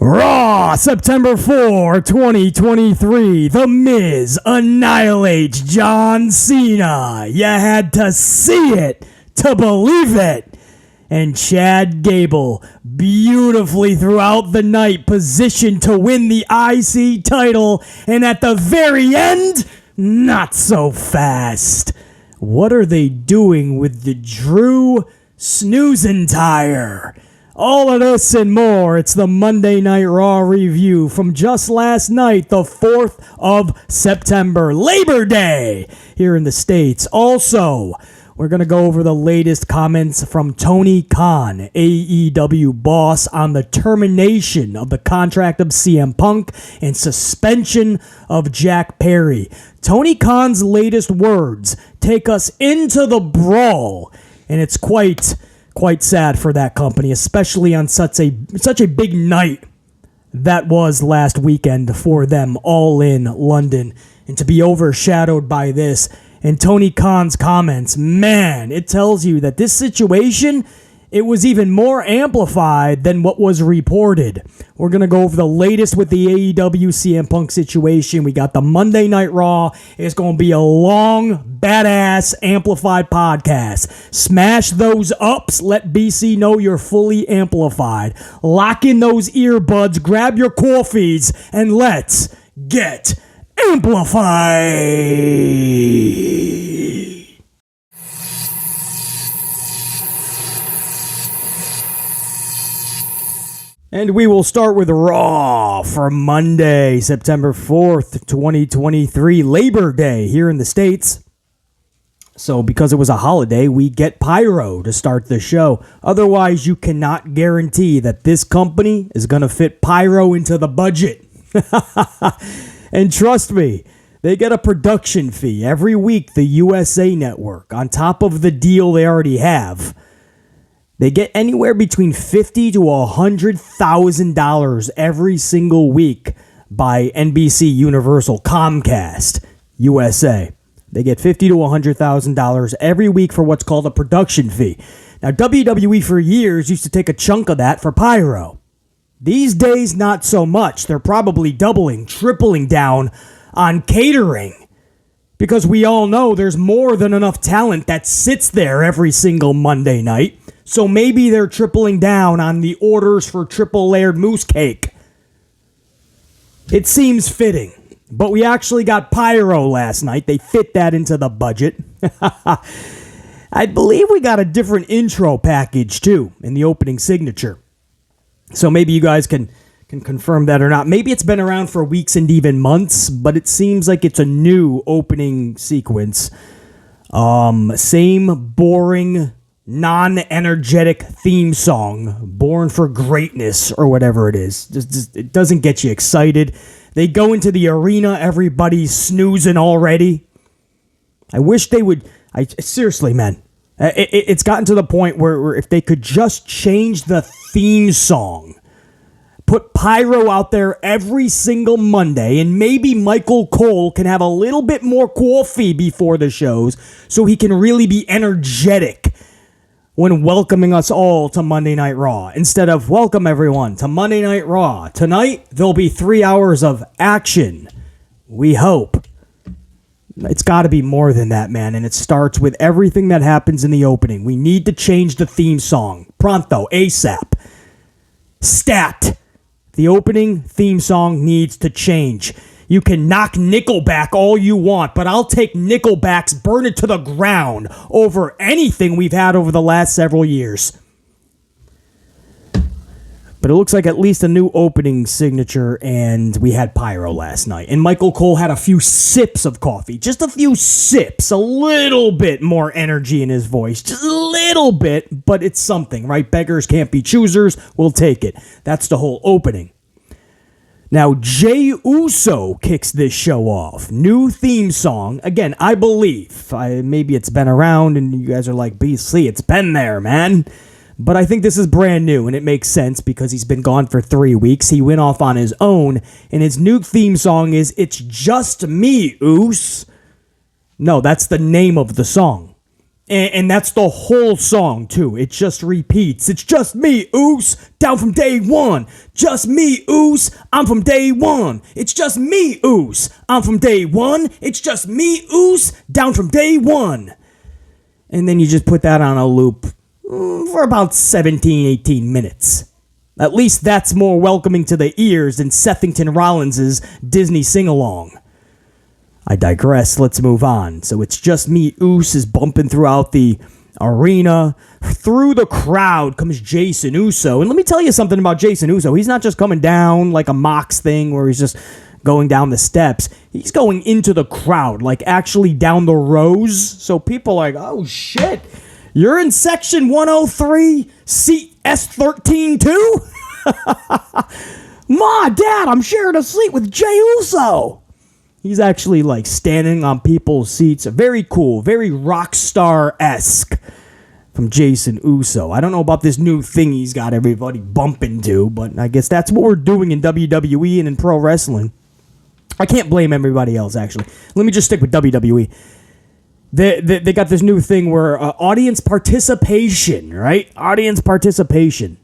Raw, September 4, 2023. The Miz annihilates John Cena. You had to see it to believe it. And Chad Gable, beautifully throughout the night, positioned to win the IC title. And at the very end, not so fast. What are they doing with the Drew Snoozentyre? All of this and more, it's the Monday Night Raw review from just last night, the 4th of September, Labor Day, here in the States. Also, we're going to go over the latest comments from Tony Khan, AEW Boss, on the termination of the contract of CM Punk and suspension of Jack Perry. Tony Khan's latest words take us into the brawl, and it's quite sad for that company, especially on such a big night that was last weekend for them, all in London, and to be overshadowed by this. And Tony Khan's comments, man, it tells you that this situation, it was even more amplified than what was reported. We're going to go over the latest with the AEW CM Punk situation. We got the Monday Night Raw. It's going to be a long, badass, amplified podcast. Smash those ups. Let BC know you're fully amplified. Lock in those earbuds. Grab your coffees. And let's get amplified. And we will start with Raw for Monday, September 4th, 2023, Labor Day here in the States. So because it was a holiday, we get pyro to start the show. Otherwise, you cannot guarantee that this company is going to fit pyro into the budget. And trust me, they get a production fee every week, the USA Network, on top of the deal they already have. They get anywhere between $50,000 to $100,000 every single week by NBC Universal Comcast USA. They get $50,000 to $100,000 every week for what's called a production fee. Now, WWE for years used to take a chunk of that for pyro. These days, not so much. They're probably doubling, tripling down on catering. Because we all know there's more than enough talent that sits there every single Monday night. So maybe they're tripling down on the orders for triple layered moose cake. It seems fitting. But we actually got pyro last night. They fit that into the budget. I believe we got a different intro package too in the opening signature. So maybe you guys can confirm that or not. Maybe it's been around for weeks and even months, but it seems like it's a new opening sequence. Same boring, non-energetic theme song, Born for Greatness or whatever it is. Just it doesn't get you excited. They go into the arena, everybody's snoozing already. I wish they would. Seriously, man. It's gotten to the point where if they could just change the theme song, put pyro out there every single Monday, and maybe Michael Cole can have a little bit more coffee before the shows so he can really be energetic when welcoming us all to Monday Night Raw, instead of welcome everyone to Monday Night Raw. Tonight, there'll be 3 hours of action. We hope. It's got to be more than that, man, and it starts with everything that happens in the opening. We need to change the theme song. Pronto, ASAP. Stat. The opening theme song needs to change. You can knock Nickelback all you want, but I'll take Nickelback's Burn It to the Ground over anything we've had over the last several years. But it looks like at least a new opening signature, and we had pyro last night. And Michael Cole had a few sips of coffee. Just a few sips. A little bit more energy in his voice. Just a little bit, but it's something, right? Beggars can't be choosers. We'll take it. That's the whole opening. Now, Jey Uso kicks this show off. New theme song. Again, I believe. Maybe it's been around, and you guys are like, BC, it's been there, man. But I think this is brand new, and it makes sense because he's been gone for 3 weeks. He went off on his own, and his new theme song is It's Just Me, Oos. No, that's the name of the song. And that's the whole song, too. It just repeats. It's just me, Oos, down from day one. Just me, Oos, I'm from day one. It's just me, Oos, I'm from day one. It's just me, Oos, down from day one. And then you just put that on a loop for about 17, 18 minutes. At least that's more welcoming to the ears than Sethington Rollins' Disney sing-along. I digress. Let's move on. So it's just me. Oos is bumping throughout the arena. Through the crowd comes Jason Uso. And let me tell you something about Jason Uso. He's not just coming down like a Mox thing where he's just going down the steps. He's going into the crowd, like actually down the rows. So people are like, oh shit, you're in section 103, seat S13 too? Ma, Dad, I'm sharing a seat with Jey Uso. He's actually like standing on people's seats. Very cool, very rock star-esque from Jason Uso. I don't know about this new thing he's got everybody bumping to, but I guess that's what we're doing in WWE and in pro wrestling. I can't blame everybody else, actually. Let me just stick with WWE. They got this new thing where audience participation, right? Audience participation.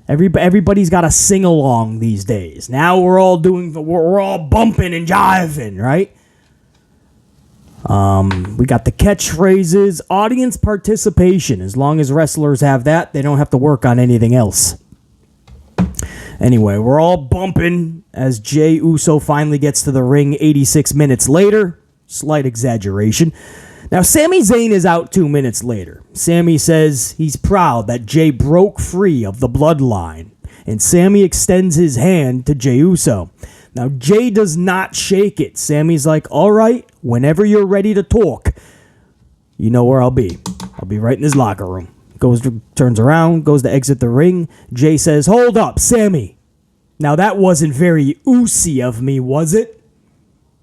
Everybody's got a sing-along these days. Now we're all bumping and jiving, right? We got the catchphrases, audience participation. As long as wrestlers have that, they don't have to work on anything else. Anyway, we're all bumping as Jey Uso finally gets to the ring 86 minutes later. Slight exaggeration. Now, Sami Zayn is out 2 minutes later. Sami says he's proud that Jey broke free of the bloodline, and Sami extends his hand to Jey Uso. Now, Jey does not shake it. Sami's like, all right, whenever you're ready to talk, you know where I'll be. I'll be right in his locker room. Turns around, goes to exit the ring. Jey says, hold up, Sami. Now, that wasn't very Oosy of me, was it?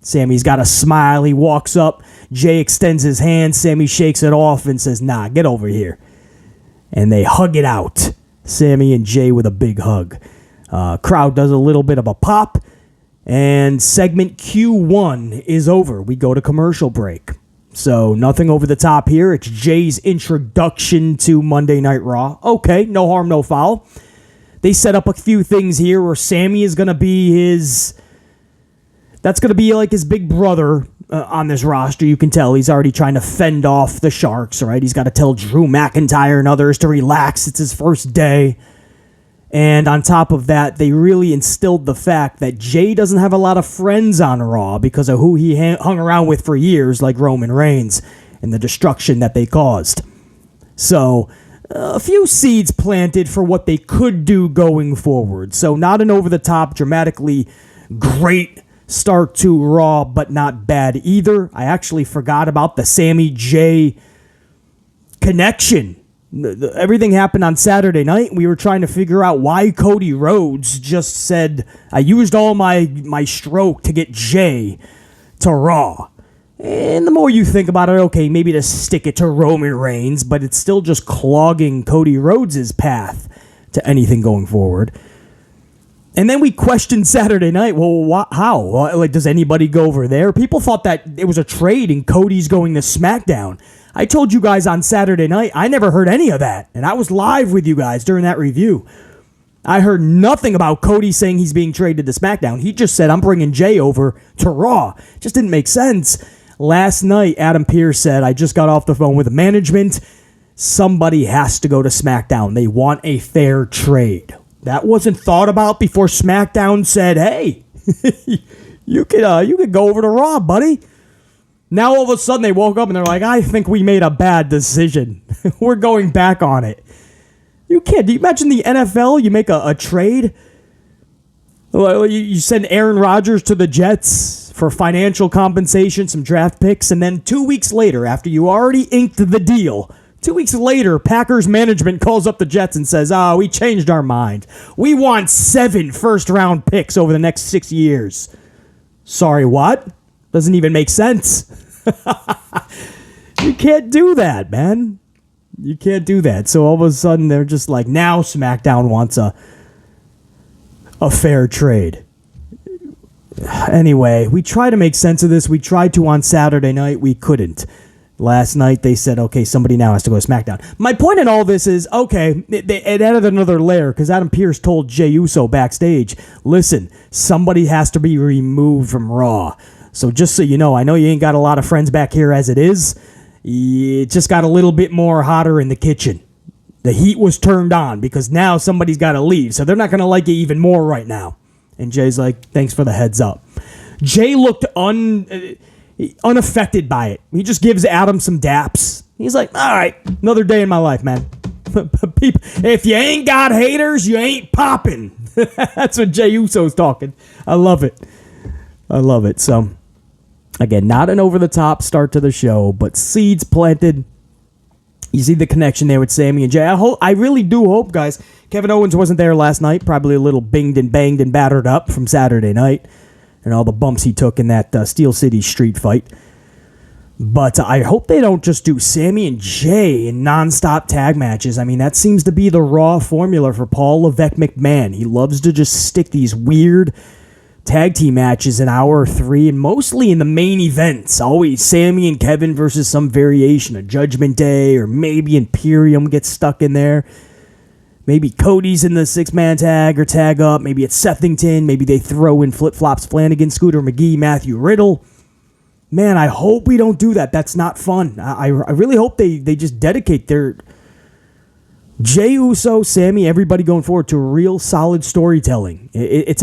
Sami's got a smile. He walks up. Jey extends his hand. Sami shakes it off and says, nah, get over here. And they hug it out. Sami and Jey with a big hug. Crowd does a little bit of a pop. And segment Q1 is over. We go to commercial break. So nothing over the top here. It's Jey's introduction to Monday Night Raw. Okay, no harm, no foul. They set up a few things here where Sami is going to be that's going to be like his big brother on this roster. You can tell he's already trying to fend off the Sharks, right? He's got to tell Drew McIntyre and others to relax. It's his first day. And on top of that, they really instilled the fact that Jey doesn't have a lot of friends on Raw because of who he hung around with for years, like Roman Reigns, and the destruction that they caused. So, a few seeds planted for what they could do going forward. So, not an over-the-top, dramatically great start to Raw, but not bad either. I actually forgot about the Sami Jey connection. Everything happened on Saturday night. We were trying to figure out why Cody Rhodes just said, I used all my stroke to get Jey to Raw. And the more you think about it, okay, maybe to stick it to Roman Reigns, but it's still just clogging Cody Rhodes' path to anything going forward. And then we questioned Saturday night, well, how? Like, does anybody go over there? People thought that it was a trade and Cody's going to SmackDown. I told you guys on Saturday night, I never heard any of that. And I was live with you guys during that review. I heard nothing about Cody saying he's being traded to SmackDown. He just said, I'm bringing Jey over to Raw. Just didn't make sense. Last night, Adam Pearce said, I just got off the phone with management. Somebody has to go to SmackDown. They want a fair trade. That wasn't thought about before SmackDown said, hey, you could go over to Raw, buddy. Now all of a sudden they woke up and they're like, I think we made a bad decision. We're going back on it. You can't. Do you imagine the NFL? You make a trade. You send Aaron Rodgers to the Jets for financial compensation, some draft picks, and then 2 weeks later, after you already inked the deal, 2 weeks later, Packers management calls up the Jets and says, we changed our mind. We want 7 first-round picks over the next 6 years. Sorry, what? Doesn't even make sense. You can't do that, man. You can't do that. So all of a sudden, they're just like, now SmackDown wants a fair trade. Anyway, we tried to make sense of this. We tried to on Saturday night. We couldn't. Last night they said, okay, somebody now has to go to SmackDown. My point in all this is, okay, it added another layer because Adam Pearce told Jey Uso backstage, listen, somebody has to be removed from Raw. So just so you know, I know you ain't got a lot of friends back here as it is. It just got a little bit more hotter in the kitchen. The heat was turned on because now somebody's got to leave. So they're not going to like it even more right now. And Jay's like, thanks for the heads up. Jay looked unaffected by it. He just gives Adam some daps. He's like, all right, another day in my life, man. If you ain't got haters, you ain't popping. That's what Jey Uso's talking. I love it. So, again, not an over-the-top start to the show, but seeds planted. You see the connection there with Sami and Jay. I really do hope, guys. Kevin Owens wasn't there last night. Probably a little binged and banged and battered up from Saturday night and all the bumps he took in that Steel City street fight. But I hope they don't just do Sami and Jay in non-stop tag matches. I mean, that seems to be the Raw formula for Paul Levesque McMahon. He loves to just stick these weird tag team matches in hour 3 and mostly in the main events. Always Sami and Kevin versus some variation of Judgment Day, or maybe Imperium gets stuck in there. Maybe Cody's in the 6-man tag or tag up. Maybe it's Sethington. Maybe they throw in Flip-Flops, Flanigan, Scooter McGee, Matthew Riddle. Man, I hope we don't do that. That's not fun. I really hope they just dedicate their Jey Uso, Sami, everybody going forward to real solid storytelling. It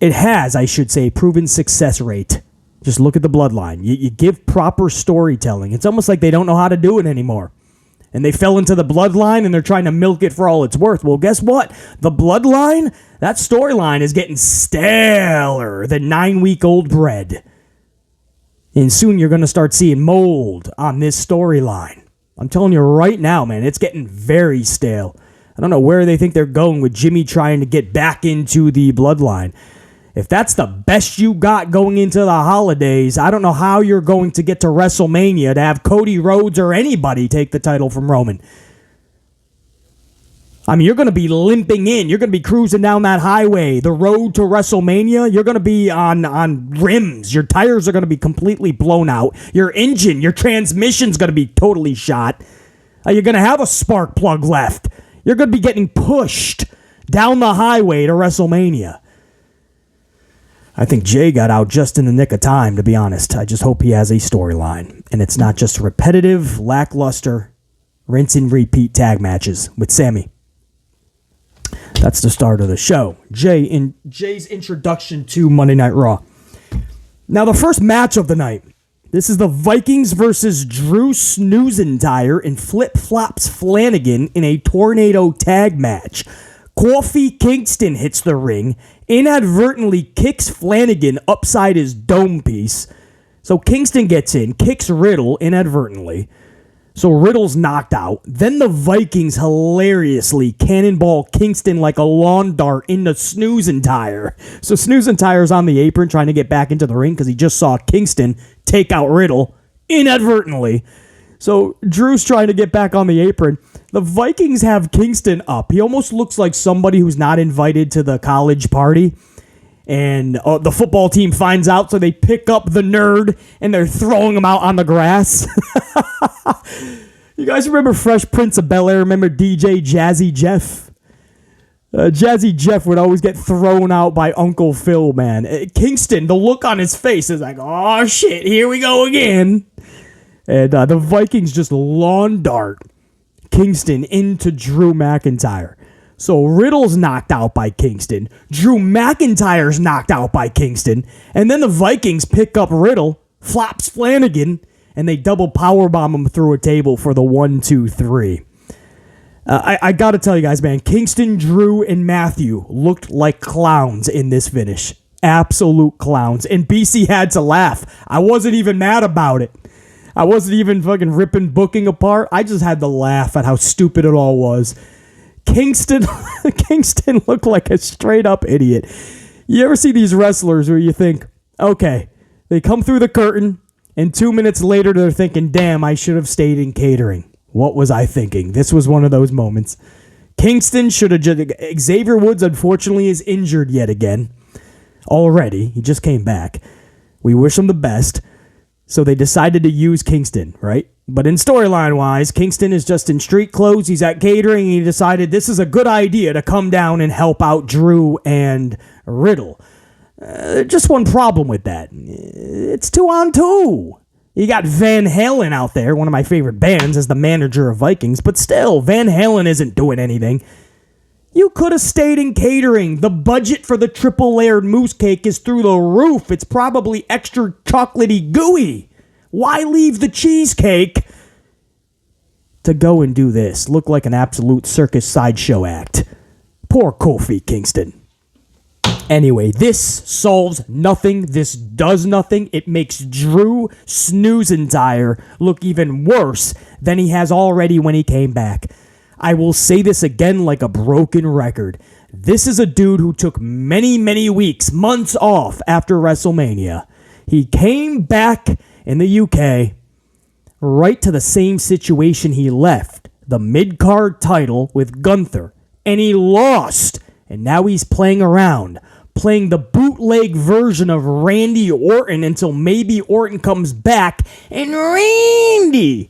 has, I should say, proven success rate. Just look at the bloodline. You give proper storytelling. It's almost like they don't know how to do it anymore. And they fell into the bloodline and they're trying to milk it for all it's worth. Well, guess what? The bloodline, that storyline is getting staler than 9-week-old bread. And soon you're going to start seeing mold on this storyline. I'm telling you right now, man, it's getting very stale. I don't know where they think they're going with Jimmy trying to get back into the bloodline. If that's the best you got going into the holidays, I don't know how you're going to get to WrestleMania to have Cody Rhodes or anybody take the title from Roman. I mean, you're going to be limping in. You're going to be cruising down that highway, the road to WrestleMania. You're going to be on rims. Your tires are going to be completely blown out. Your engine, your transmission's going to be totally shot. You're going to have a spark plug left. You're going to be getting pushed down the highway to WrestleMania. I think Jay got out just in the nick of time, to be honest. I just hope he has a storyline. And it's not just repetitive, lackluster, rinse and repeat tag matches with Sami. That's the start of the show. Jay's introduction to Monday Night Raw. Now, the first match of the night. This is the Vikings versus Drew Snoozentyre and Flip-Flops Flanigan in a tornado tag match. Kofi Kingston hits the ring, inadvertently kicks Flanigan upside his dome piece. So Kingston gets in, kicks Riddle inadvertently. So Riddle's knocked out. Then the Vikings hilariously cannonball Kingston like a lawn dart into Snoozentyre. So Snoozentyre's on the apron trying to get back into the ring because he just saw Kingston take out Riddle inadvertently. So Drew's trying to get back on the apron. The Vikings have Kingston up. He almost looks like somebody who's not invited to the college party. And the football team finds out, so they pick up the nerd, and they're throwing him out on the grass. You guys remember Fresh Prince of Bel-Air? Remember DJ Jazzy Jeff? Jazzy Jeff would always get thrown out by Uncle Phil, man. Kingston, the look on his face is like, oh, shit, here we go again. And the Vikings just lawn dart Kingston into Drew McIntyre. So Riddle's knocked out by Kingston. Drew McIntyre's knocked out by Kingston. And then the Vikings pick up Riddle, flops Flanigan, and they double powerbomb him through a table for the 1-2-3. I got to tell you guys, man, Kingston, Drew, and Matthew looked like clowns in this finish. Absolute clowns. And BC had to laugh. I wasn't even mad about it. I wasn't even fucking ripping booking apart. I just had to laugh at how stupid it all was. Kingston looked like a straight up idiot. You ever see these wrestlers where you think, okay, they come through the curtain, and 2 minutes later they're thinking, damn, I should have stayed in catering. What was I thinking? This was one of those moments. Kingston should have just... Xavier Woods, unfortunately, is injured yet again. Already. He just came back. We wish him the best. So they decided to use Kingston, right? But in storyline-wise, Kingston is just in street clothes. He's at catering. And he decided this is a good idea to come down and help out Drew and Riddle. Just one problem with that. It's 2-on-2. You got Van Halen out there, one of my favorite bands, as the manager of Vikings. But still, Van Halen isn't doing anything. You could have stayed in catering. The budget for the triple-layered moose cake is through the roof. It's probably extra chocolatey gooey. Why leave the cheesecake to go and do this? Look like an absolute circus sideshow act. Poor Kofi Kingston. Anyway, this solves nothing. This does nothing. It makes Drew Snoozentyre look even worse than he has already when he came back. I will say this again like a broken record. This is a dude who took many, many weeks, months off after WrestleMania. He came back in the UK right to the same situation he left, the mid-card title with Gunther, and he lost. And now he's playing around, playing the bootleg version of Randy Orton until maybe Orton comes back and Randy,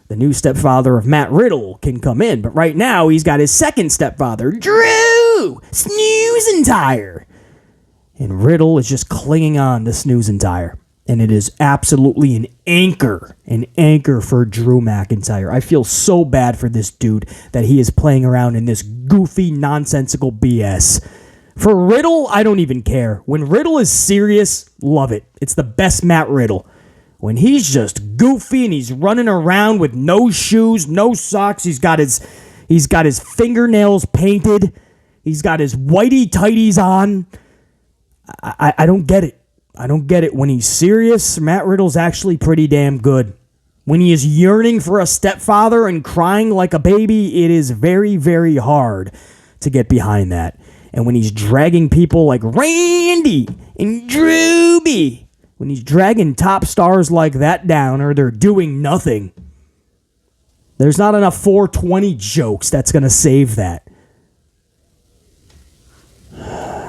the new stepfather of Matt Riddle, can come in. But right now, he's got his second stepfather, Drew Snoozentyre. And Riddle is just clinging on to Snoozentyre. And it is absolutely an anchor for Drew McIntyre. I feel so bad for this dude that he is playing around in this goofy, nonsensical BS. For Riddle, I don't even care. When Riddle is serious, love it. It's the best Matt Riddle. When he's just goofy and he's running around with no shoes, no socks, he's got his fingernails painted, he's got his whitey tighties on. I don't get it. I don't get it. When he's serious, Matt Riddle's actually pretty damn good. When he is yearning for a stepfather and crying like a baby, it is very, very hard to get behind that. And when he's dragging people like Randy and Drewby, when he's dragging top stars like that down or they're doing nothing, there's not enough 420 jokes that's going to save that.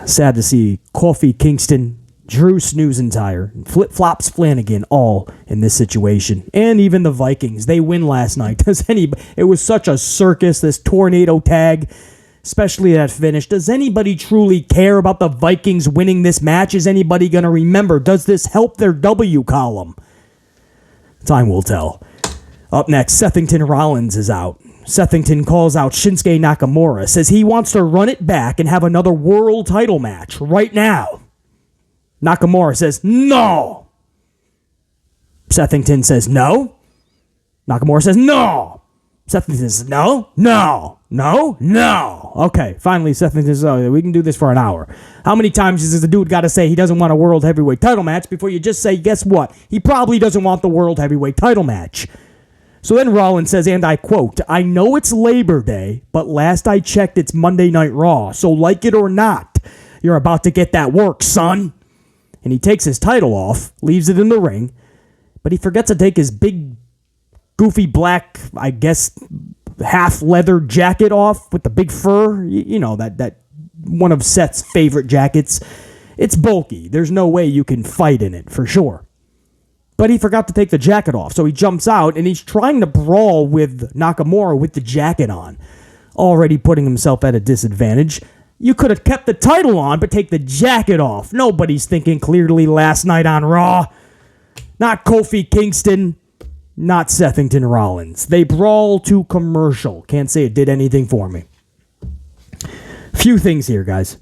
Sad to see Kofi Kingston, Drew Snoozentyre, and Flip-Flops Flanigan all in this situation. And even the Vikings. They win last night. It was such a circus, this tornado tag, especially that finish. Does anybody truly care about the Vikings winning this match? Is anybody going to remember? Does this help their W column? Time will tell. Up next, Sethington Rollins is out. Sethington calls out Shinsuke Nakamura, says he wants to run it back and have another world title match right now. Nakamura says, no. Sethington says, no. Nakamura says, no. Sethington says, no. Okay, finally Sethington says, oh, we can do this for an hour. How many times does the dude got to say he doesn't want a world heavyweight title match before you just say, guess what? He probably doesn't want the world heavyweight title match. So then Rollins says, and I quote, I know it's Labor Day, but last I checked, it's Monday Night Raw. So like it or not, you're about to get that work, son. And he takes his title off, leaves it in the ring, but he forgets to take his big, goofy black, I guess, half leather jacket off with the big fur. You know, that one of Seth's favorite jackets. It's bulky. There's no way you can fight in it, for sure. But he forgot to take the jacket off, so he jumps out, and he's trying to brawl with Nakamura with the jacket on, already putting himself at a disadvantage. You could have kept the title on, but take the jacket off. Nobody's thinking clearly last night on Raw. Not Kofi Kingston, not Sethington Rollins. They brawl to commercial. Can't say it did anything for me. Few things here, guys.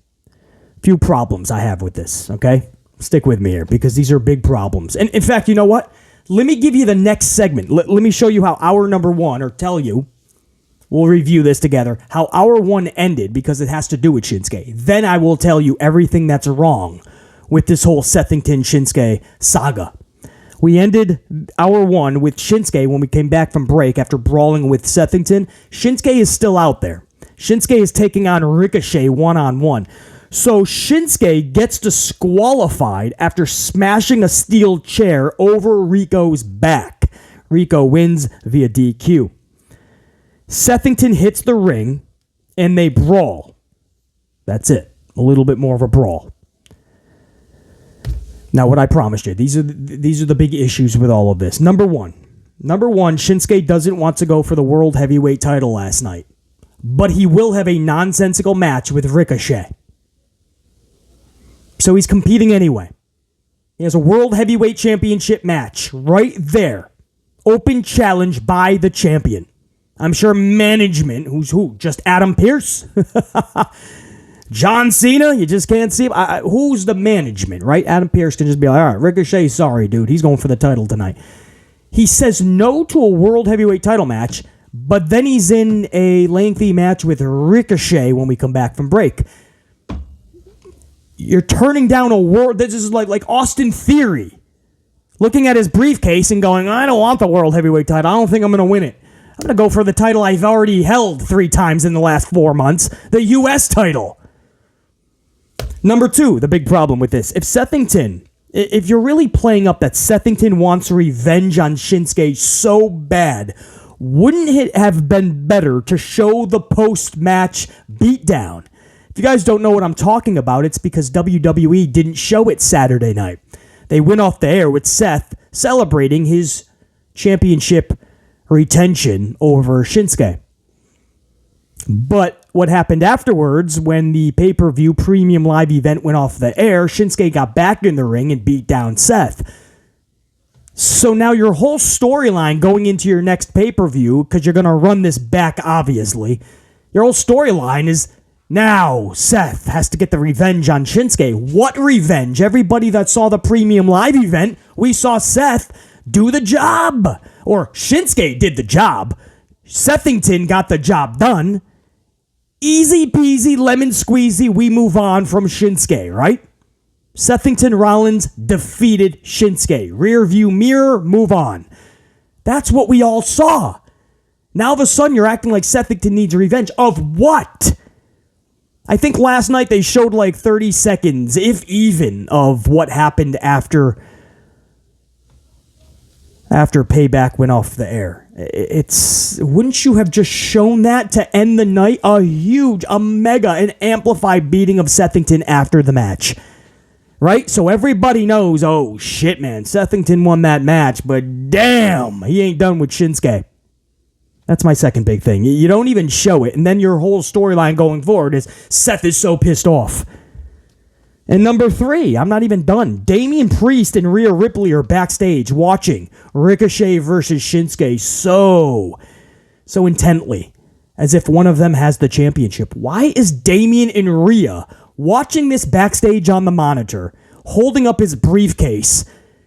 Few problems I have with this, okay? Stick with me here, because these are big problems. And in fact, you know what? Let me give you the next segment. Let me show you how hour number one, or tell you, we'll review this together, how hour one ended, because it has to do with Shinsuke. Then I will tell you everything that's wrong with this whole Sethington-Shinsuke saga. We ended hour one with Shinsuke when we came back from break after brawling with Sethington. Shinsuke is still out there. Shinsuke is taking on Ricochet one-on-one. So Shinsuke gets disqualified after smashing a steel chair over Rico's back. Rico wins via DQ. Sethington hits the ring, and they brawl. That's it. A little bit more of a brawl. Now, what I promised you, these are the big issues with all of this. Number one, Shinsuke doesn't want to go for the World Heavyweight title last night, but he will have a nonsensical match with Ricochet. So he's competing anyway. He has a World Heavyweight Championship match right there. Open challenge by the champion. I'm sure management, who's who? Just Adam Pearce? John Cena? You just can't see him? Who's the management, right? Adam Pearce can just be like, all right, Ricochet, sorry, dude. He's going for the title tonight. He says no to a World Heavyweight title match, but then he's in a lengthy match with Ricochet when we come back from break. You're turning down a world. This is like Austin Theory looking at his briefcase and going, I don't want the World Heavyweight title. I don't think I'm going to win it. I'm going to go for the title I've already held 3 times in the last 4 months, the U.S. title. Number 2, the big problem with this. If you're really playing up that Sethington wants revenge on Shinsuke so bad, wouldn't it have been better to show the post-match beatdown? If you guys don't know what I'm talking about, it's because WWE didn't show it Saturday night. They went off the air with Seth celebrating his championship retention over Shinsuke. But what happened afterwards, when the pay-per-view premium live event went off the air, Shinsuke got back in the ring and beat down Seth. So now your whole storyline going into your next pay-per-view, because you're going to run this back, obviously, your whole storyline is now Seth has to get the revenge on Shinsuke. What revenge? Everybody that saw the premium live event, we saw Seth do the job. Or Shinsuke did the job. Sethington got the job done. Easy peasy, lemon squeezy, we move on from Shinsuke, right? Sethington Rollins defeated Shinsuke. Rear view mirror, move on. That's what we all saw. Now all of a sudden you're acting like Sethington needs revenge. Of what? I think last night they showed like 30 seconds, if even, of what happened after Payback went off the air. Wouldn't you have just shown that to end the night? A mega, an amplified beating of Sethington after the match. Right? So everybody knows, oh shit, man, Sethington won that match, but damn, he ain't done with Shinsuke. That's my second big thing. You don't even show it, and then your whole storyline going forward is Seth is so pissed off. And number 3, I'm not even done. Damian Priest and Rhea Ripley are backstage watching Ricochet versus Shinsuke so intently, as if one of them has the championship. Why is Damian and Rhea watching this backstage on the monitor, holding up his briefcase?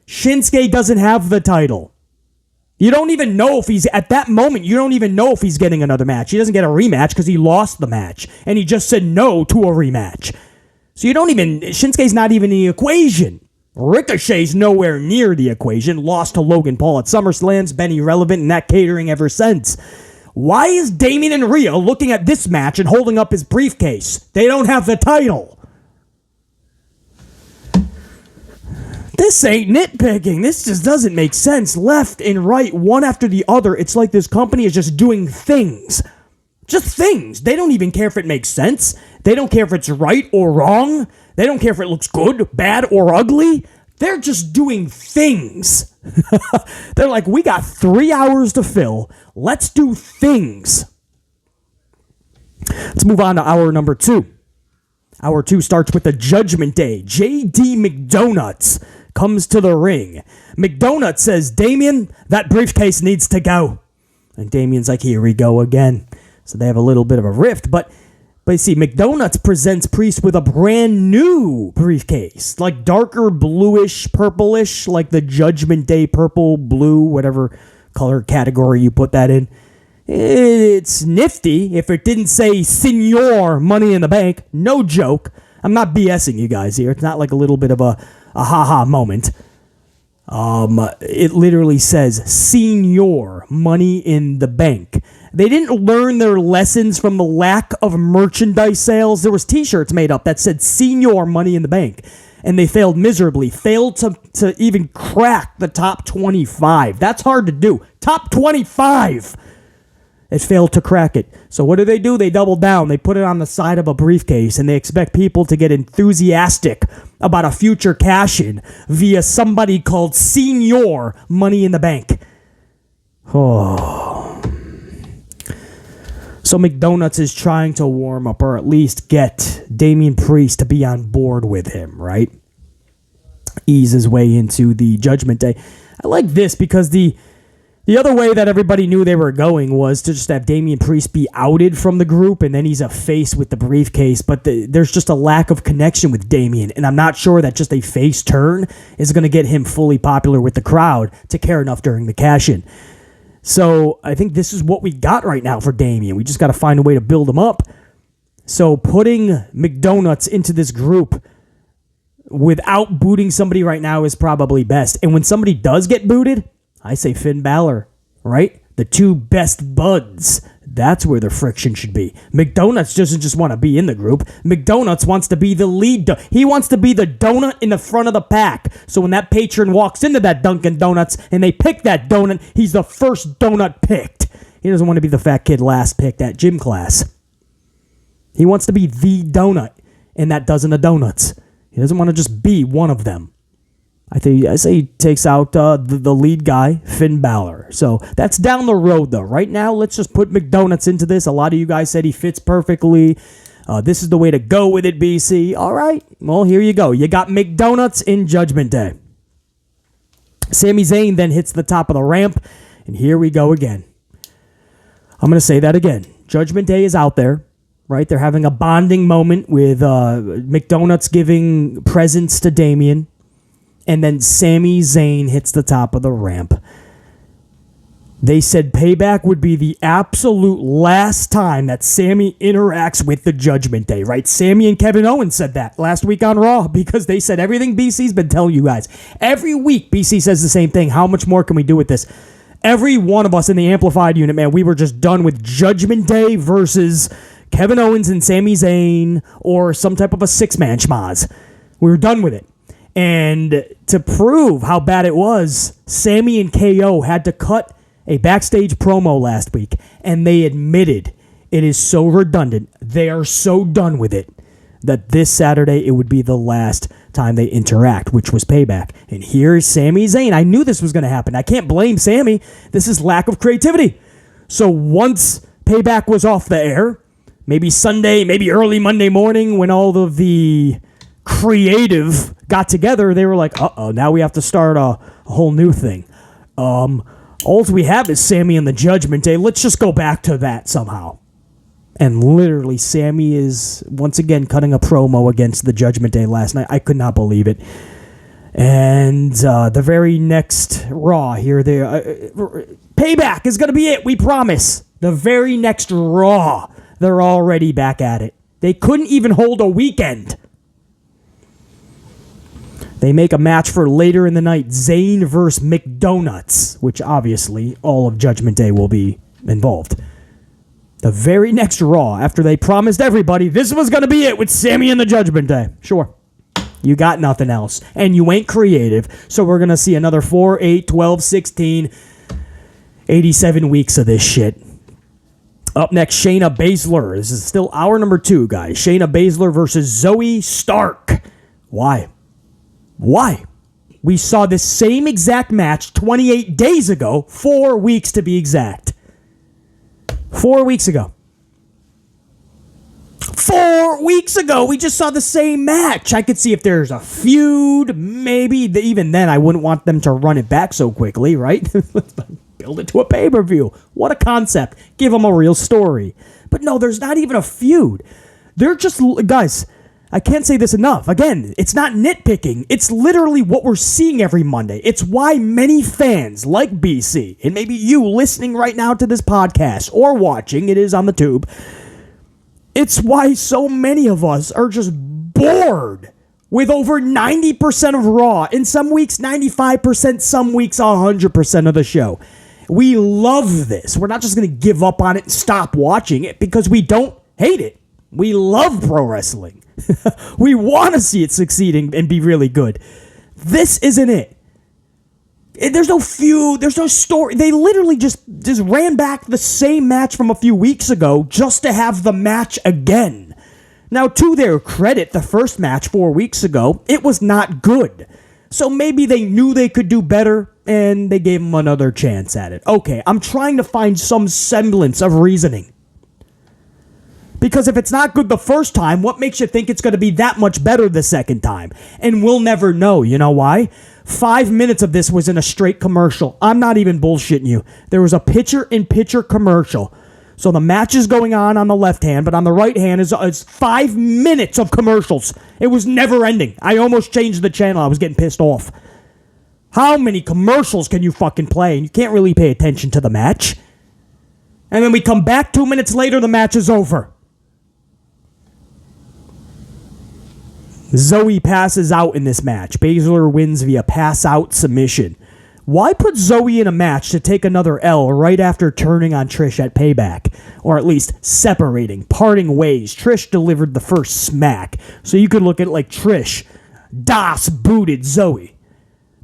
Shinsuke doesn't have the title. You don't even know if he's, at that moment, you don't even know if he's getting another match. He doesn't get a rematch because he lost the match, and he just said no to a rematch. So Shinsuke's not even in the equation. Ricochet's nowhere near the equation. Lost to Logan Paul at SummerSlam's been irrelevant in that catering ever since. Why is Damian and Rhea looking at this match and holding up his briefcase? They don't have the title. This ain't nitpicking. This just doesn't make sense. Left and right, one after the other. It's like this company is just doing things. Just things. They don't even care if it makes sense. They don't care if it's right or wrong. They don't care if it looks good, bad, or ugly. They're just doing things. They're like, we got 3 hours to fill. Let's do things. Let's move on to hour number 2. Hour 2 starts with the Judgment Day. J.D. McDonuts comes to the ring. McDonuts says, Damian, that briefcase needs to go. And Damian's like, here we go again. So they have a little bit of a rift, but you see, McDonuts presents Priest with a brand new briefcase, like darker bluish, purplish, like the Judgment Day purple, blue, whatever color category you put that in. It's nifty. If it didn't say Senor Money in the Bank, no joke. I'm not BSing you guys here. It's not like a little bit of a ha-ha moment. It literally says Senior Money in the Bank. They didn't learn their lessons from the lack of merchandise sales. There was t-shirts made up that said Senior Money in the Bank, and they failed miserably. Failed to even crack the top 25. That's hard to do. Top 25! It failed to crack it. So what do? They double down. They put it on the side of a briefcase, and they expect people to get enthusiastic about a future cash-in via somebody called Senior Money in the Bank. Oh. So McDonuts is trying to warm up, or at least get Damian Priest to be on board with him, right? Ease his way into the Judgment Day. I like this because the other way that everybody knew they were going was to just have Damian Priest be outed from the group, and then he's a face with the briefcase, but there's just a lack of connection with Damian, and I'm not sure that just a face turn is going to get him fully popular with the crowd to care enough during the cash-in. So I think this is what we got right now for Damian. We just got to find a way to build him up. So putting McDonuts into this group without booting somebody right now is probably best. And when somebody does get booted, I say Finn Balor, right? The two best buds. That's where the friction should be. McDonuts doesn't just want to be in the group. McDonuts wants to be the lead. He wants to be the donut in the front of the pack. So when that patron walks into that Dunkin' Donuts and they pick that donut, he's the first donut picked. He doesn't want to be the fat kid last picked at gym class. He wants to be the donut in that dozen of donuts. He doesn't want to just be one of them. I say he takes out the lead guy, Finn Balor. So that's down the road, though. Right now, let's just put McDonuts into this. A lot of you guys said he fits perfectly. This is the way to go with it, BC. All right. Well, here you go. You got McDonuts in Judgment Day. Sami Zayn then hits the top of the ramp, and here we go again. I'm going to say that again. Judgment Day is out there, right? They're having a bonding moment with McDonuts giving presents to Damian. And then Sami Zayn hits the top of the ramp. They said Payback would be the absolute last time that Sami interacts with the Judgment Day, right? Sami and Kevin Owens said that last week on Raw because they said everything BC's been telling you guys. Every week, BC says the same thing. How much more can we do with this? Every one of us in the Amplified unit, man, we were just done with Judgment Day versus Kevin Owens and Sami Zayn or some type of a six-man schmaz. We were done with it. And to prove how bad it was, Sami and KO had to cut a backstage promo last week, and they admitted it is so redundant. They are so done with it that this Saturday it would be the last time they interact, which was Payback. And here's Sami Zayn. I knew this was going to happen. I can't blame Sami. This is lack of creativity. So once Payback was off the air, maybe Sunday, maybe early Monday morning when all of the creative got together, they were like, now we have to start a whole new thing. All we have is Sami and the Judgment Day. Let's just go back to that somehow. And literally, Sami is once again cutting a promo against the Judgment Day last night. I could not believe it. And the very next Raw here, Payback is going to be it, we promise. The very next Raw, they're already back at it. They couldn't even hold a weekend. They make a match for later in the night, Zayn versus McDonuts, which obviously all of Judgment Day will be involved. The very next Raw, after they promised everybody this was going to be it with Sami and the Judgment Day. Sure. You got nothing else. And you ain't creative. So we're going to see another 4, 8, 12, 16, 87 weeks of this shit. Up next, Shayna Baszler. This is still hour number 2, guys. Shayna Baszler versus Zoey Stark. Why? We saw this same exact match 28 days ago, 4 weeks to be exact. 4 weeks ago. 4 weeks ago, we just saw the same match. I could see if there's a feud, maybe. Even then, I wouldn't want them to run it back so quickly, right? Build it to a pay-per-view. What a concept. Give them a real story. But no, there's not even a feud. They're just, guys, I can't say this enough. Again, it's not nitpicking. It's literally what we're seeing every Monday. It's why many fans like BC, and maybe you listening right now to this podcast or watching, it is on the tube. It's why so many of us are just bored with over 90% of Raw. In some weeks, 95%, some weeks, 100% of the show. We love this. We're not just going to give up on it and stop watching it because we don't hate it. We love pro wrestling. We want to see it succeeding and be really good. This isn't it. There's no feud. There's no story. They literally just ran back the same match from a few weeks ago just to have the match again. Now, to their credit, the first match 4 weeks ago, it was not good. So maybe they knew they could do better, and they gave them another chance at it. Okay, I'm trying to find some semblance of reasoning. Because if it's not good the first time, what makes you think it's going to be that much better the second time? And we'll never know. You know why? 5 minutes of this was in a straight commercial. I'm not even bullshitting you. There was a picture-in-picture commercial. So the match is going on the left hand, but on the right hand is 5 minutes of commercials. It was never ending. I almost changed the channel. I was getting pissed off. How many commercials can you fucking play? And you can't really pay attention to the match. And then we come back 2 minutes later, the match is over. Zoey passes out in this match. Baszler wins via pass-out submission. Why put Zoey in a match to take another L right after turning on Trish at Payback? Or at least separating, parting ways. Trish delivered the first smack. So you could look at it like Trish Das booted Zoey.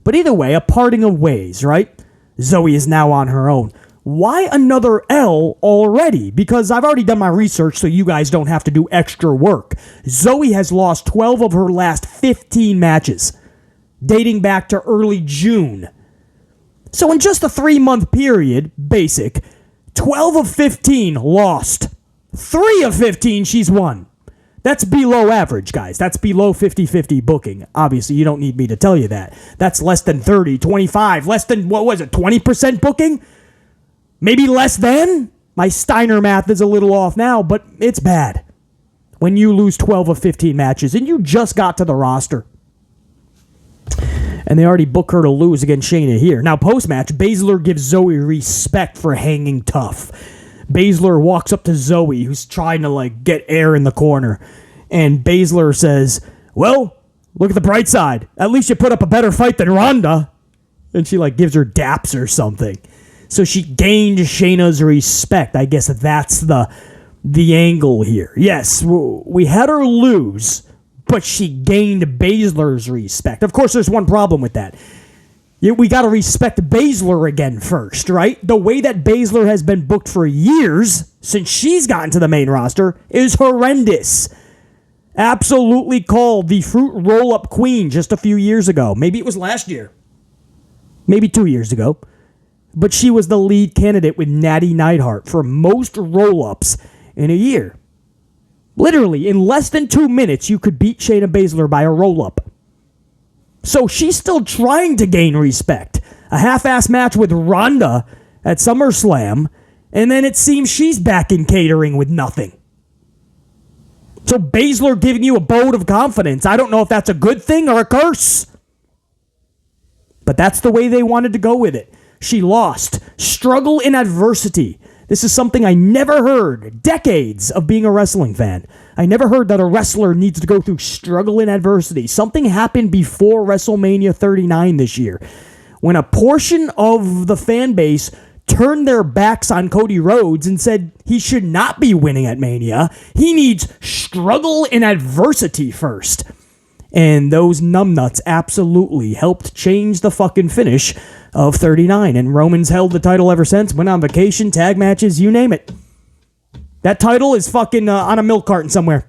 But either way, a parting of ways, right? Zoey is now on her own. Why another L already? Because I've already done my research so you guys don't have to do extra work. Zoey has lost 12 of her last 15 matches, dating back to early June. So in just a 3-month period, basic, 12 of 15 lost. 3 of 15 she's won. That's below average, guys. That's below 50-50 booking. Obviously, you don't need me to tell you that. That's less than 30, 25, less than, 20% booking? Maybe less than? My Steiner math is a little off now, but it's bad. When you lose 12 of 15 matches and you just got to the roster. And they already book her to lose against Shayna here. Now, post-match, Baszler gives Zoey respect for hanging tough. Baszler walks up to Zoey, who's trying to, get air in the corner. And Baszler says, well, look at the bright side. At least you put up a better fight than Ronda. And she, gives her daps or something. So she gained Shayna's respect. I guess that's the angle here. Yes, we had her lose, but she gained Baszler's respect. Of course, there's one problem with that. We got to respect Baszler again first, right? The way that Baszler has been booked for years, since she's gotten to the main roster, is horrendous. Absolutely called the fruit roll-up queen just a few years ago. Maybe it was last year. Maybe 2 years ago. But she was the lead candidate with Natty Neidhart for most roll-ups in a year. Literally, in less than 2 minutes, you could beat Shayna Baszler by a roll-up. So she's still trying to gain respect. A half-ass match with Ronda at SummerSlam, and then it seems she's back in catering with nothing. So Baszler giving you a vote of confidence. I don't know if that's a good thing or a curse. But that's the way they wanted to go with it. She lost. Struggle in adversity. This is something I never heard. Decades of being a wrestling fan. I never heard that a wrestler needs to go through struggle in adversity. Something happened before WrestleMania 39 this year, when a portion of the fan base turned their backs on Cody Rhodes and said he should not be winning at Mania. He needs struggle in adversity first. And those numbnuts absolutely helped change the fucking finish of 39. And Roman's held the title ever since. Went on vacation, tag matches, you name it. That title is fucking on a milk carton somewhere.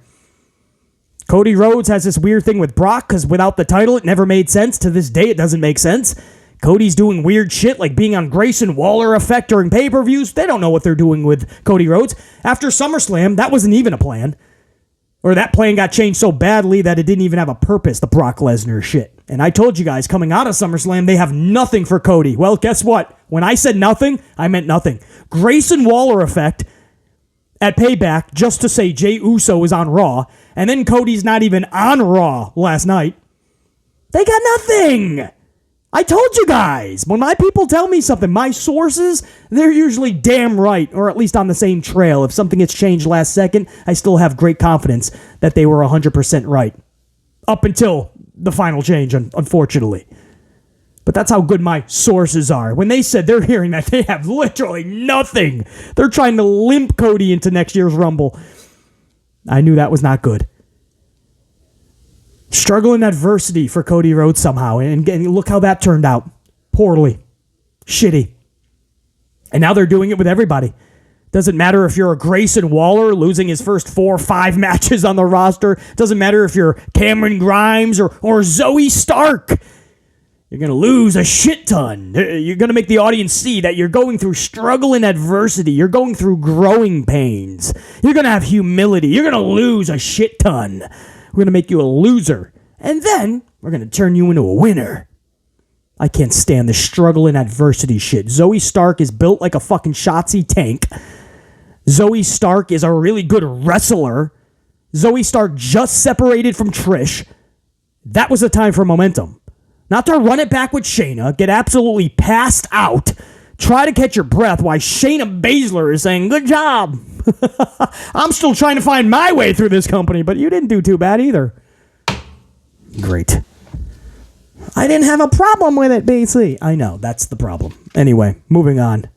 Cody Rhodes has this weird thing with Brock, because without the title, it never made sense. To this day, it doesn't make sense. Cody's doing weird shit like being on Grayson Waller effect during pay-per-views. They don't know what they're doing with Cody Rhodes. After SummerSlam, that wasn't even a plan. Or that plan got changed so badly that it didn't even have a purpose, the Brock Lesnar shit. And I told you guys, coming out of SummerSlam, they have nothing for Cody. Well, guess what? When I said nothing, I meant nothing. Grayson Waller effect at Payback just to say Jey Uso is on Raw, and then Cody's not even on Raw last night. They got nothing! I told you guys, when my people tell me something, my sources, they're usually damn right, or at least on the same trail. If something gets changed last second, I still have great confidence that they were 100% right. Up until the final change, unfortunately. But that's how good my sources are. When they said they're hearing that, they have literally nothing. They're trying to limp Cody into next year's Rumble. I knew that was not good. Struggle in adversity for Cody Rhodes somehow, and look how that turned out. poorly. Shitty. And now they're doing it with everybody. Doesn't matter if you're a Grayson Waller losing his first 4 or 5 matches on the roster. Doesn't matter if you're Cameron Grimes or Zoey Stark. You're going to lose a shit ton. You're going to make the audience see that you're going through struggle and adversity. You're going through growing pains. You're going to have humility. You're going to lose a shit ton. We're going to make you a loser. And then we're going to turn you into a winner. I can't stand the struggle and adversity shit. Zoey Stark is built like a fucking Shotzi tank. Zoey Stark is a really good wrestler. Zoey Stark just separated from Trish. That was the time for momentum. Not to run it back with Shayna, get absolutely passed out, try to catch your breath while Shayna Baszler is saying, good job. I'm still trying to find my way through this company, but you didn't do too bad either. Great. I didn't have a problem with it, BC. I know, that's the problem. Anyway, moving on.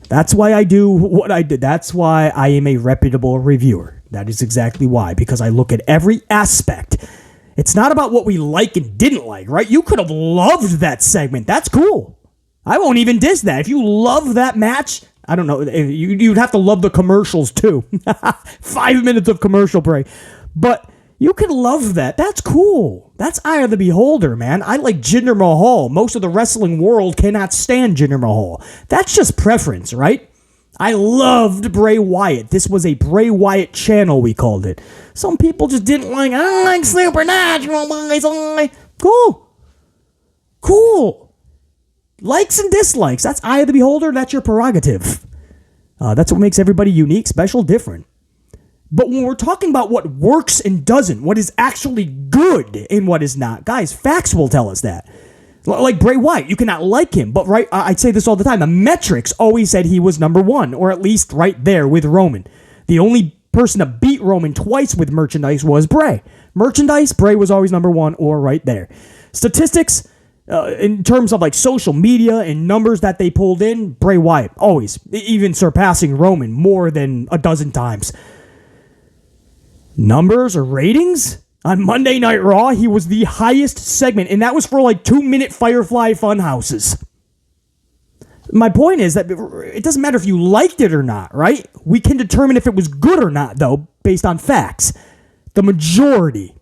That's why I do what I did. That's why I am a reputable reviewer. That is exactly why, because I look at every aspect. It's not about what we like and didn't like, right? You could have loved that segment. That's cool. I won't even diss that. If you love that match, I don't know, you'd have to love the commercials too. 5 minutes of commercial break. But you can love that. That's cool. That's eye of the beholder, man. I like Jinder Mahal. Most of the wrestling world cannot stand Jinder Mahal. That's just preference, right? I loved Bray Wyatt. This was a Bray Wyatt channel, we called it. Some people just didn't like, I don't like Supernatural, guys. Cool. Likes and dislikes. That's eye of the beholder. That's your prerogative. That's what makes everybody unique, special, different. But when we're talking about what works and doesn't, what is actually good and what is not, guys, facts will tell us that. Like Bray Wyatt, you cannot like him, but right, I say this all the time, the metrics always said he was number one, or at least right there with Roman. The only person to beat Roman twice with merchandise was Bray. Merchandise, Bray was always number one or right there. Statistics, in terms of like social media and numbers that they pulled in, Bray Wyatt, always, even surpassing Roman more than a dozen times. Numbers or ratings? On Monday Night Raw, he was the highest segment, and that was for like 2-minute Firefly Funhouses. My point is that it doesn't matter if you liked it or not, right? We can determine if it was good or not, though, based on facts. The majority.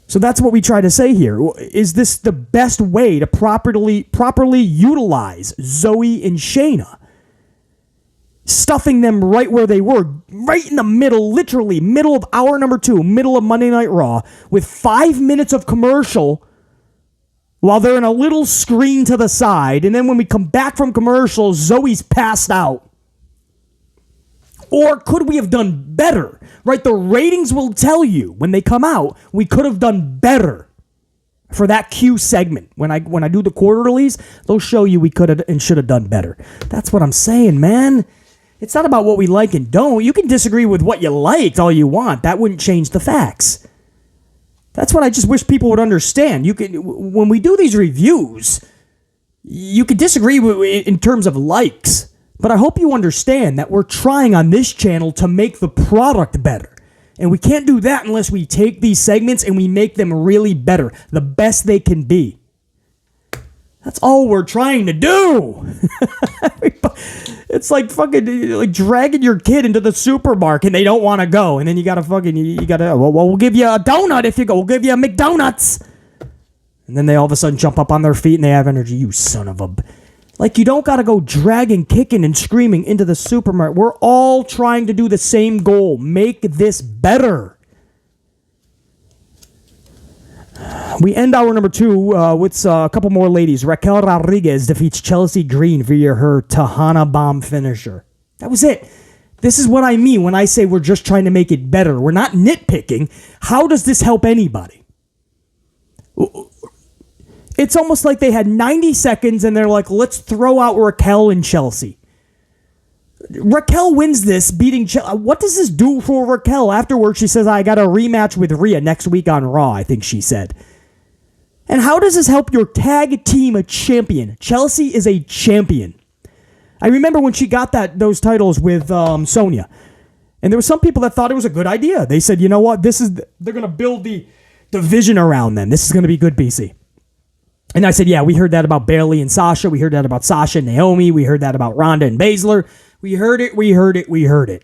So that's what we try to say here. Is this the best way to properly utilize Zoey and Shayna? Stuffing them right where they were, right in the middle, literally middle of hour number 2, middle of Monday Night Raw, with 5 minutes of commercial while they're in a little screen to the side, and then when we come back from commercial, Zoey's passed out. Or could we have done better? Right, the ratings will tell you when they come out, we could have done better for that Q segment. When I do the quarterlies, they'll show you we could have and should have done better. That's what I'm saying, man. It's not about what we like and don't. You can disagree with what you liked all you want. That wouldn't change the facts. That's what I just wish people would understand. When we do these reviews, you can disagree in terms of likes, but I hope you understand that we're trying on this channel to make the product better. And we can't do that unless we take these segments and we make them really better, the best they can be. That's all we're trying to do. It's like fucking like dragging your kid into the supermarket and they don't want to go. And then you got to well, we'll give you a donut if you go. We'll give you a McDonuts. And then they all of a sudden jump up on their feet and they have energy. You son of a... Like, you don't got to go dragging, kicking, and screaming into the supermarket. We're all trying to do the same goal. Make this better. We end hour number 2 with a couple more ladies. Raquel Rodriguez defeats Chelsea Green via her Tejana Bomb finisher. That was it. This is what I mean when I say we're just trying to make it better. We're not nitpicking. How does this help anybody? It's almost like they had 90 seconds and they're like, let's throw out Raquel and Chelsea. Raquel wins this, beating Chelsea. What does this do for Raquel? Afterwards, she says, I got a rematch with Rhea next week on Raw, I think she said. And how does this help your tag team champion? Chelsea is a champion. I remember when she got those titles with Sonya. And there were some people that thought it was a good idea. They said, you know what? They're going to build the division around them. This is going to be good, BC. And I said, yeah, we heard that about Bayley and Sasha. We heard that about Sasha and Naomi. We heard that about Ronda and Baszler. We heard it.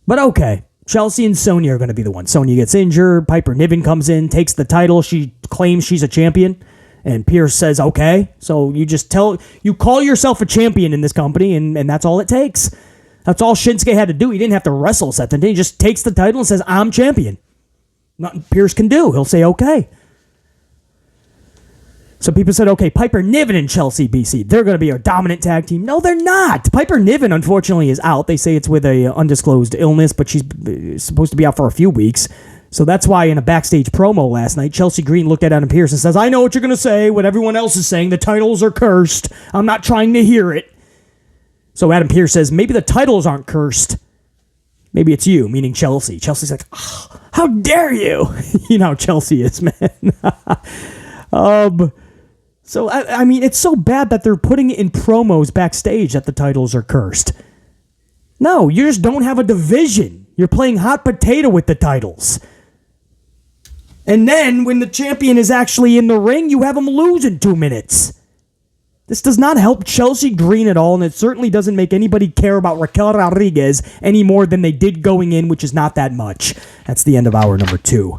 But okay, Chelsea and Sonya are going to be the ones. Sonya gets injured. Piper Niven comes in, takes the title. She claims she's a champion. And Pierce says, okay. So you call yourself a champion in this company, and that's all it takes. That's all Shinsuke had to do. He didn't have to wrestle Seth. He just takes the title and says, I'm champion. Nothing Pierce can do. He'll say, okay. So people said, okay, Piper Niven and Chelsea BC, they're going to be a dominant tag team. No, they're not. Piper Niven, unfortunately, is out. They say it's with a undisclosed illness, but she's supposed to be out for a few weeks. So that's why in a backstage promo last night, Chelsea Green looked at Adam Pearce and says, I know what you're going to say, what everyone else is saying. The titles are cursed. I'm not trying to hear it. So Adam Pearce says, maybe the titles aren't cursed. Maybe it's you, meaning Chelsea. Chelsea's like, oh, how dare you? You know how Chelsea is, man. So, I mean, it's so bad that they're putting it in promos backstage that the titles are cursed. No, you just don't have a division. You're playing hot potato with the titles. And then, when the champion is actually in the ring, you have him lose in 2 minutes. This does not help Chelsea Green at all, and it certainly doesn't make anybody care about Raquel Rodriguez any more than they did going in, which is not that much. That's the end of hour number 2.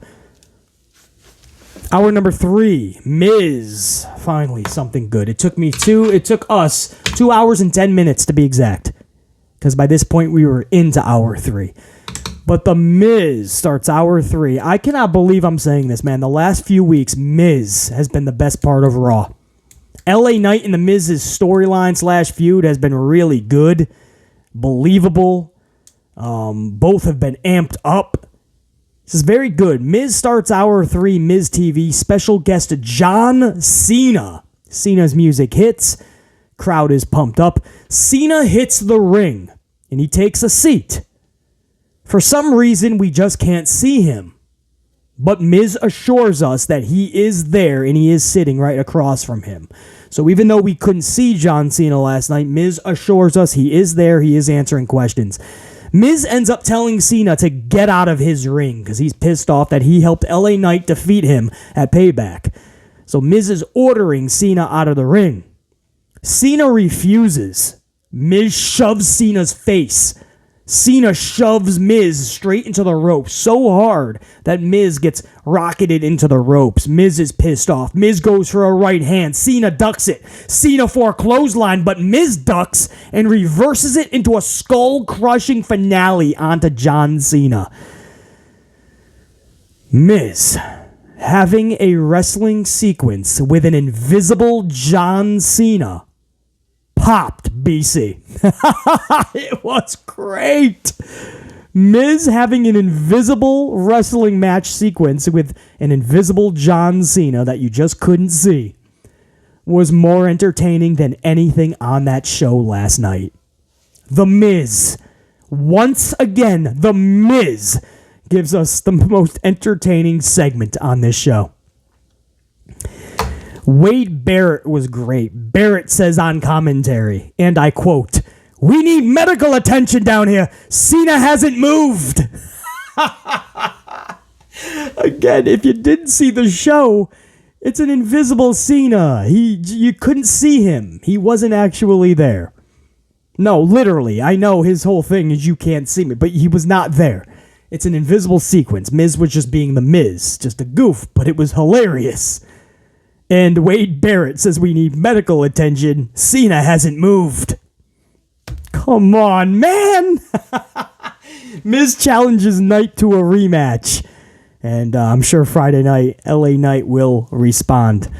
Hour number 3, Miz. Finally, something good. It took us 2 hours and 10 minutes to be exact. Because by this point, we were into hour 3. But the Miz starts hour 3. I cannot believe I'm saying this, man. The last few weeks, Miz has been the best part of Raw. LA Knight and the Miz's storyline / feud has been really good. Believable. Both have been amped up. This is very good. Miz starts hour 3, Miz TV. Special guest John Cena. Cena's music hits. Crowd is pumped up. Cena hits the ring, and he takes a seat. For some reason, we just can't see him. But Miz assures us that he is there, and he is sitting right across from him. So even though we couldn't see John Cena last night, Miz assures us he is there, he is answering questions. Miz ends up telling Cena to get out of his ring because he's pissed off that he helped LA Knight defeat him at Payback. So Miz is ordering Cena out of the ring. Cena refuses. Miz shoves Cena's face. Cena shoves Miz straight into the ropes so hard that Miz gets rocketed into the ropes. Miz is pissed off. Miz goes for a right hand. Cena ducks it. Cena for a clothesline, but Miz ducks and reverses it into a skull-crushing finale onto John Cena. Miz having a wrestling sequence with an invisible John Cena popped, BC. It was great. Miz having an invisible wrestling match sequence with an invisible John Cena that you just couldn't see was more entertaining than anything on that show last night. The Miz. Once again, The Miz gives us the most entertaining segment on this show. Wade Barrett was great. Barrett says on commentary, and I quote, "We need medical attention down here. Cena hasn't moved." Again, if you didn't see the show, it's an invisible Cena. You couldn't see him. He wasn't actually there. No, literally. I know his whole thing is you can't see me, but he was not there. It's an invisible sequence. Miz was just being the Miz. Just a goof, but it was hilarious. And Wade Barrett says we need medical attention. Cena hasn't moved. Come on, man. Miz challenges Knight to a rematch. And I'm sure Friday night, LA Knight will respond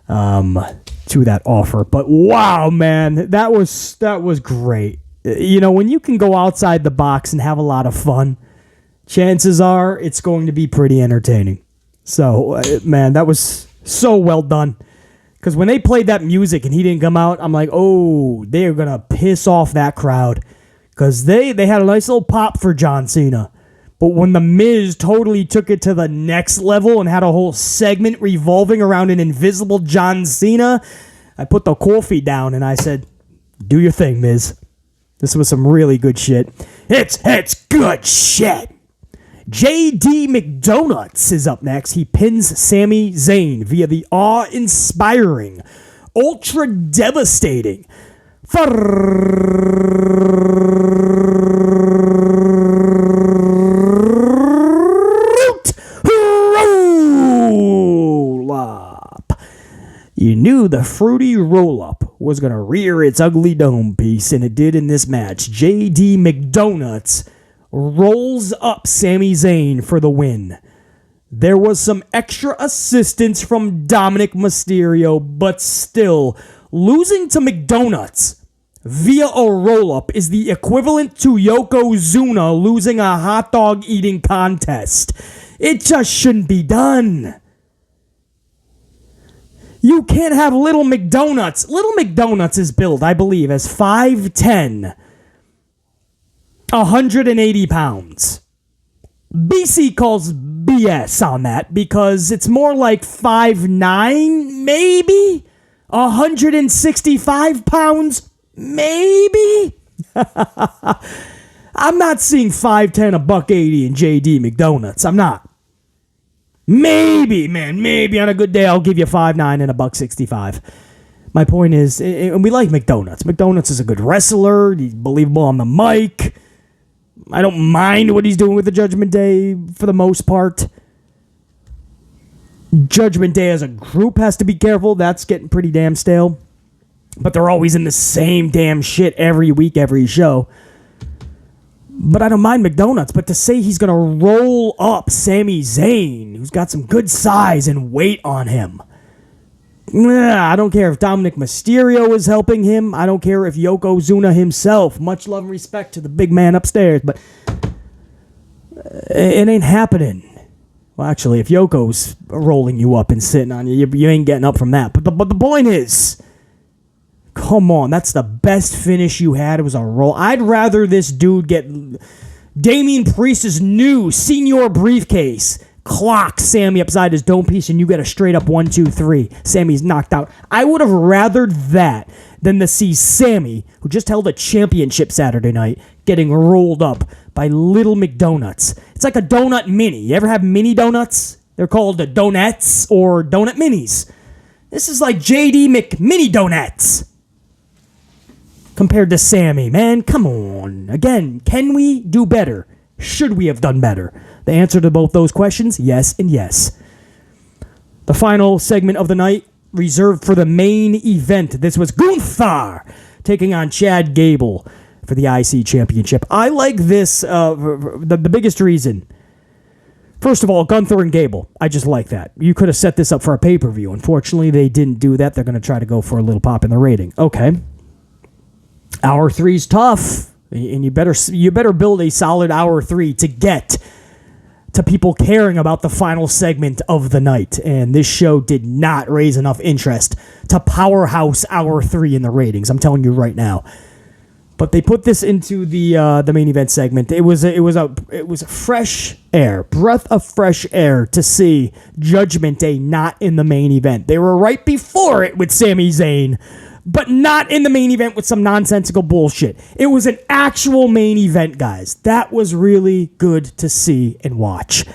to that offer. But wow, man, that was great. You know, when you can go outside the box and have a lot of fun, chances are it's going to be pretty entertaining. So, man, that was so well done. Because when they played that music and he didn't come out, I'm like, oh, they are going to piss off that crowd. Because they had a nice little pop for John Cena. But when The Miz totally took it to the next level and had a whole segment revolving around an invisible John Cena, I put the coffee down and I said, do your thing, Miz. This was some really good shit. It's good shit. JD McDonuts is up next. He pins Sami Zayn via the awe-inspiring, ultra-devastating roll-up. You knew the fruity roll-up was going to rear its ugly dome piece, and it did in this match. JD McDonuts rolls up Sami Zayn for the win. There was some extra assistance from Dominic Mysterio, but still, losing to McDonuts via a roll-up is the equivalent to Yokozuna losing a hot dog eating contest. It just shouldn't be done. You can't have Little McDonuts. Little McDonuts is billed, I believe, as 5'10", 180 pounds. BC calls BS on that because it's more like 5'9", maybe? 165 pounds, maybe? I'm not seeing 5'10", $180 in JD McDonuts. I'm not. Maybe, man, maybe on a good day I'll give you 5'9" and $165. My point is, and we like McDonuts. McDonuts is a good wrestler. He's believable on the mic. I don't mind what he's doing with the Judgment Day for the most part. Judgment Day as a group has to be careful. That's getting pretty damn stale. But they're always in the same damn shit every week, every show. But I don't mind McDonuts. But to say he's going to roll up Sami Zayn, who's got some good size and weight on him. I don't care if Dominic Mysterio is helping him. I don't care if Yokozuna himself. Much love and respect to the big man upstairs. But it ain't happening. Well, actually, if Yoko's rolling you up and sitting on you, you ain't getting up from that. But the point is, come on, that's the best finish you had. It was a roll. I'd rather this dude get Damian Priest's new senior briefcase, clock Sammy upside his dome piece, and you get a straight up 1, 2, 3. Sammy's knocked out. I would have rathered that than to see Sammy, who just held a championship Saturday night, getting rolled up by Little McDonuts. It's like a donut mini. You ever have mini donuts? They're called donuts or donut minis. This is like JD McMini Donuts compared to Sammy, man. Come on. Again, can we do better? Should we have done better? The answer to both those questions, yes and yes. The final segment of the night, reserved for the main event. This was Gunther taking on Chad Gable for the IC Championship. I like this, the biggest reason. First of all, Gunther and Gable. I just like that. You could have set this up for a pay-per-view. Unfortunately, they didn't do that. They're going to try to go for a little pop in the rating. Okay. Hour 3's tough. And you better build a solid hour 3 to get to people caring about the final segment of the night. And this show did not raise enough interest to powerhouse hour 3 in the ratings. I'm telling you right now. But they put this into the main event segment. It was a fresh air, breath of fresh air to see Judgment Day not in the main event. They were right before it with Sami Zayn, but not in the main event with some nonsensical bullshit. It was an actual main event, guys. That was really good to see and watch.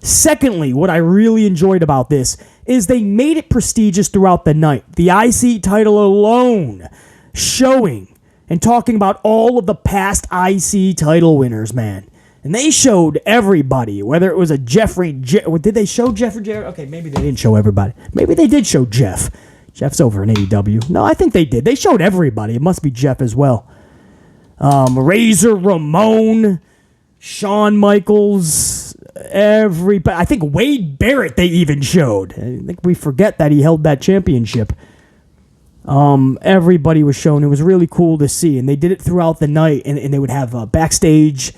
Secondly, what I really enjoyed about this is they made it prestigious throughout the night. The IC title alone showing and talking about all of the past IC title winners, man. And they showed everybody, whether it was a did they show Jeffrey? Okay, maybe they didn't show everybody. Maybe they did show Jeff. Jeff's over in AEW. No, I think they did. They showed everybody. It must be Jeff as well. Razor Ramon, Shawn Michaels, everybody. I think Wade Barrett they even showed. I think we forget that he held that championship. Everybody was shown. It was really cool to see, and they did it throughout the night, and they would have a backstage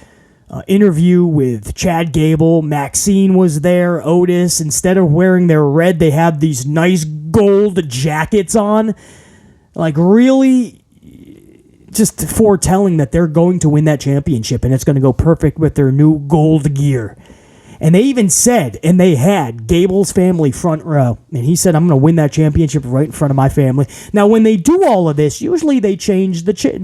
interview with Chad Gable. Maxine was there. Otis, instead of wearing their red, they had these nice gold jackets on, like really just foretelling that they're going to win that championship, and it's going to go perfect with their new gold gear. And they even said, and they had Gable's family front row. And he said, I'm going to win that championship right in front of my family. Now, when they do all of this, usually they change the channel.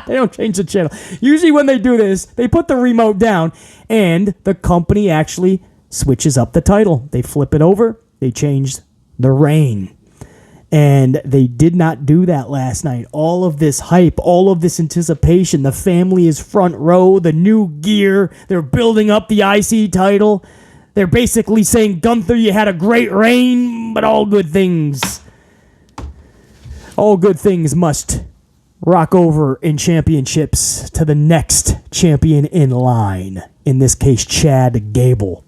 They don't change the channel. Usually when they do this, they put the remote down, and the company actually switches up the title. They flip it over. They change the reign. And they did not do that last night. All of this hype, all of this anticipation, the family is front row, the new gear, they're building up the IC title. They're basically saying, Gunther, you had a great reign, but all good things must rock over in championships to the next champion in line. In this case, Chad Gable.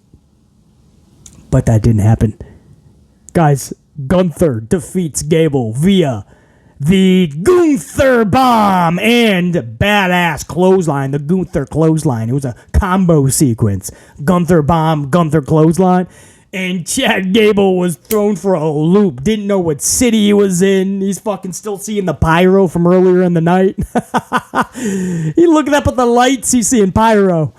But that didn't happen. Guys, Gunther defeats Gable via the Gunther bomb and badass clothesline, the Gunther clothesline. It was a combo sequence. Gunther bomb, Gunther clothesline. And Chad Gable was thrown for a loop. Didn't know what city he was in. He's fucking still seeing the pyro from earlier in the night. He's looking up at the lights. He's seeing pyro.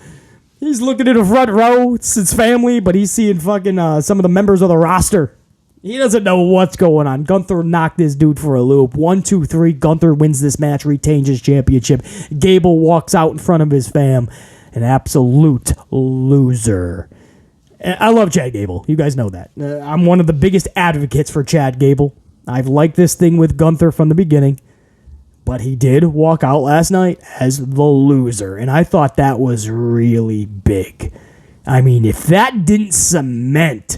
He's looking at the front row. It's his family, but he's seeing fucking some of the members of the roster. He doesn't know what's going on. Gunther knocked this dude for a loop. 1, 2, 3. Gunther wins this match, retains his championship. Gable walks out in front of his fam. An absolute loser. I love Chad Gable. You guys know that. I'm one of the biggest advocates for Chad Gable. I've liked this thing with Gunther from the beginning. But he did walk out last night as the loser. And I thought that was really big. I mean, if that didn't cement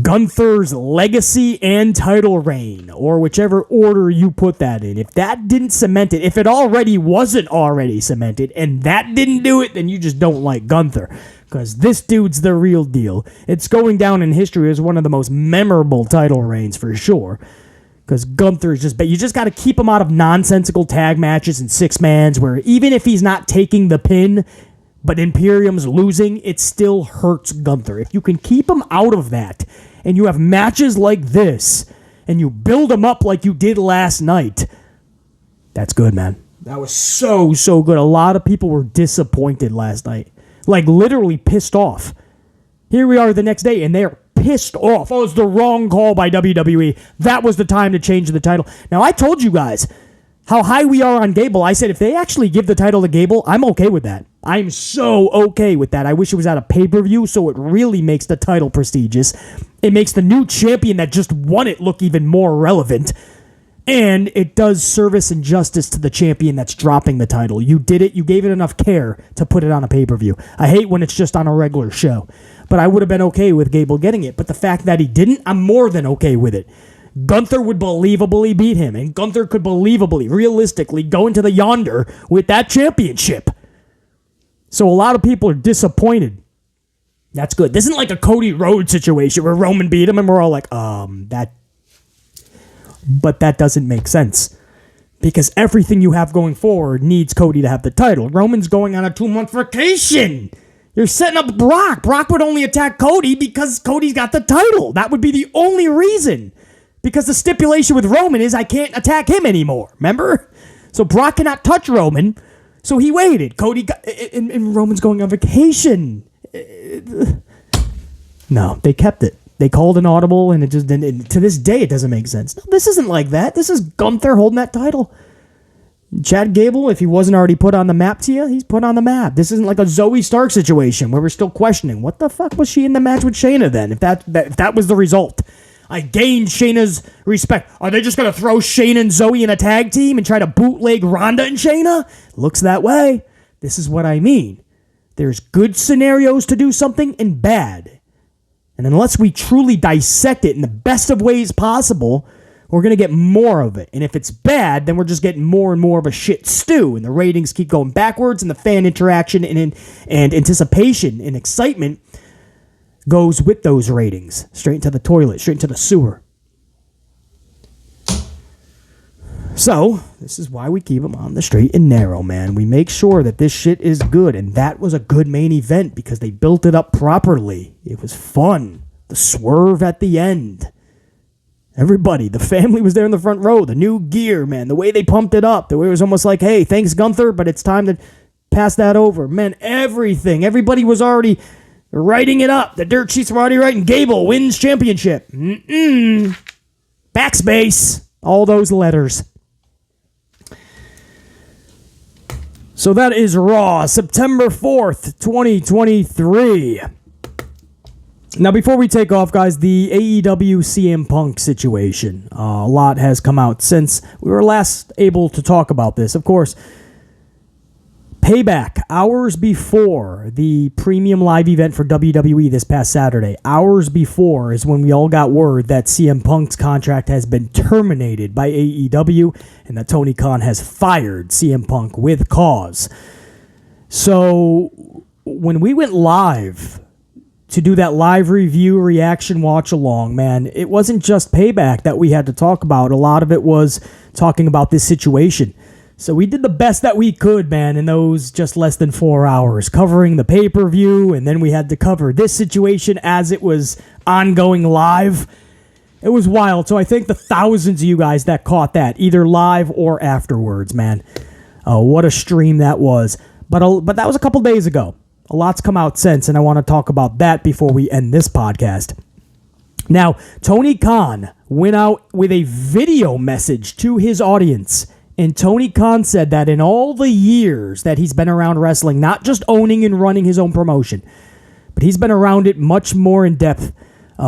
Gunther's legacy and title reign, or whichever order you put that in, if that didn't cement it, if it already wasn't already cemented, and that didn't do it, then you just don't like Gunther. Because this dude's the real deal. It's going down in history as one of the most memorable title reigns for sure. Because Gunther is you just got to keep him out of nonsensical tag matches and six-mans where even if he's not taking the pin, but Imperium's losing, it still hurts Gunther. If you can keep him out of that, and you have matches like this, and you build him up like you did last night, that's good, man. That was so good. A lot of people were disappointed last night. Like, literally pissed off. Here we are the next day, and they're pissed off. Oh, it's the wrong call by WWE. That was the time to change the title. Now, I told you guys how high we are on Gable. I said if they actually give the title to Gable, I'm okay with that. I'm so okay with that. I wish it was at a pay-per-view so it really makes the title prestigious. It makes the new champion that just won it look even more relevant. And it does service and justice to the champion that's dropping the title. You did it. You gave it enough care to put it on a pay-per-view. I hate when it's just on a regular show. But I would have been okay with Gable getting it. But the fact that he didn't, I'm more than okay with it. Gunther would believably beat him. And Gunther could believably, realistically, go into the yonder with that championship. So a lot of people are disappointed. That's good. This isn't like a Cody Rhodes situation where Roman beat him and we're all like, that... But that doesn't make sense. Because everything you have going forward needs Cody to have the title. Roman's going on a 2-month vacation. You're setting up Brock. Brock would only attack Cody because Cody's got the title. That would be the only reason. Because the stipulation with Roman is I can't attack him anymore. Remember? So Brock cannot touch Roman. So he waited. Cody got... And Roman's going on vacation. No, they kept it. They called an audible, and it just didn't. To this day, it doesn't make sense. No, this isn't like that. This is Gunther holding that title. Chad Gable, if he wasn't already put on the map to you, he's put on the map. This isn't like a Zoey Stark situation where we're still questioning what the fuck was she in the match with Shayna then? If that was the result, I gained Shayna's respect. Are they just gonna throw Shayna and Zoey in a tag team and try to bootleg Ronda and Shayna? Looks that way. This is what I mean. There's good scenarios to do something and bad. And unless we truly dissect it in the best of ways possible, we're going to get more of it. And if it's bad, then we're just getting more and more of a shit stew. And the ratings keep going backwards, and the fan interaction and anticipation and excitement goes with those ratings. Straight into the toilet, straight into the sewer. So, this is why we keep them on the straight and narrow, man. We make sure that this shit is good, and that was a good main event because they built it up properly. It was fun. The swerve at the end. Everybody, the family was there in the front row. The new gear, man. The way they pumped it up. The way it was almost like, hey, thanks, Gunther, but it's time to pass that over. Man, everything. Everybody was already writing it up. The dirt sheets were already writing Gable wins championship. Backspace. All those letters. So that is Raw, September 4th, 2023. Now, before we take off, guys, the AEW CM Punk situation. A lot has come out since we were last able to talk about this. Of course, Payback, hours before the premium live event for WWE this past Saturday, hours before is when we all got word that CM Punk's contract has been terminated by AEW and that Tony Khan has fired CM Punk with cause. So when we went live to do that live review, reaction, watch along, man, it wasn't just Payback that we had to talk about. A lot of it was talking about this situation. So we did the best that we could, man, in those just less than 4 hours, covering the pay-per-view, and then we had to cover this situation as it was ongoing live. It was wild. So I thank the thousands of you guys that caught that, either live or afterwards, man. What a stream that was. But that was a couple days ago. A lot's come out since, and I want to talk about that before we end this podcast. Now, Tony Khan went out with a video message to his audience. And Tony Khan said that in all the years that he's been around wrestling, not just owning and running his own promotion, but he's been around it much more in depth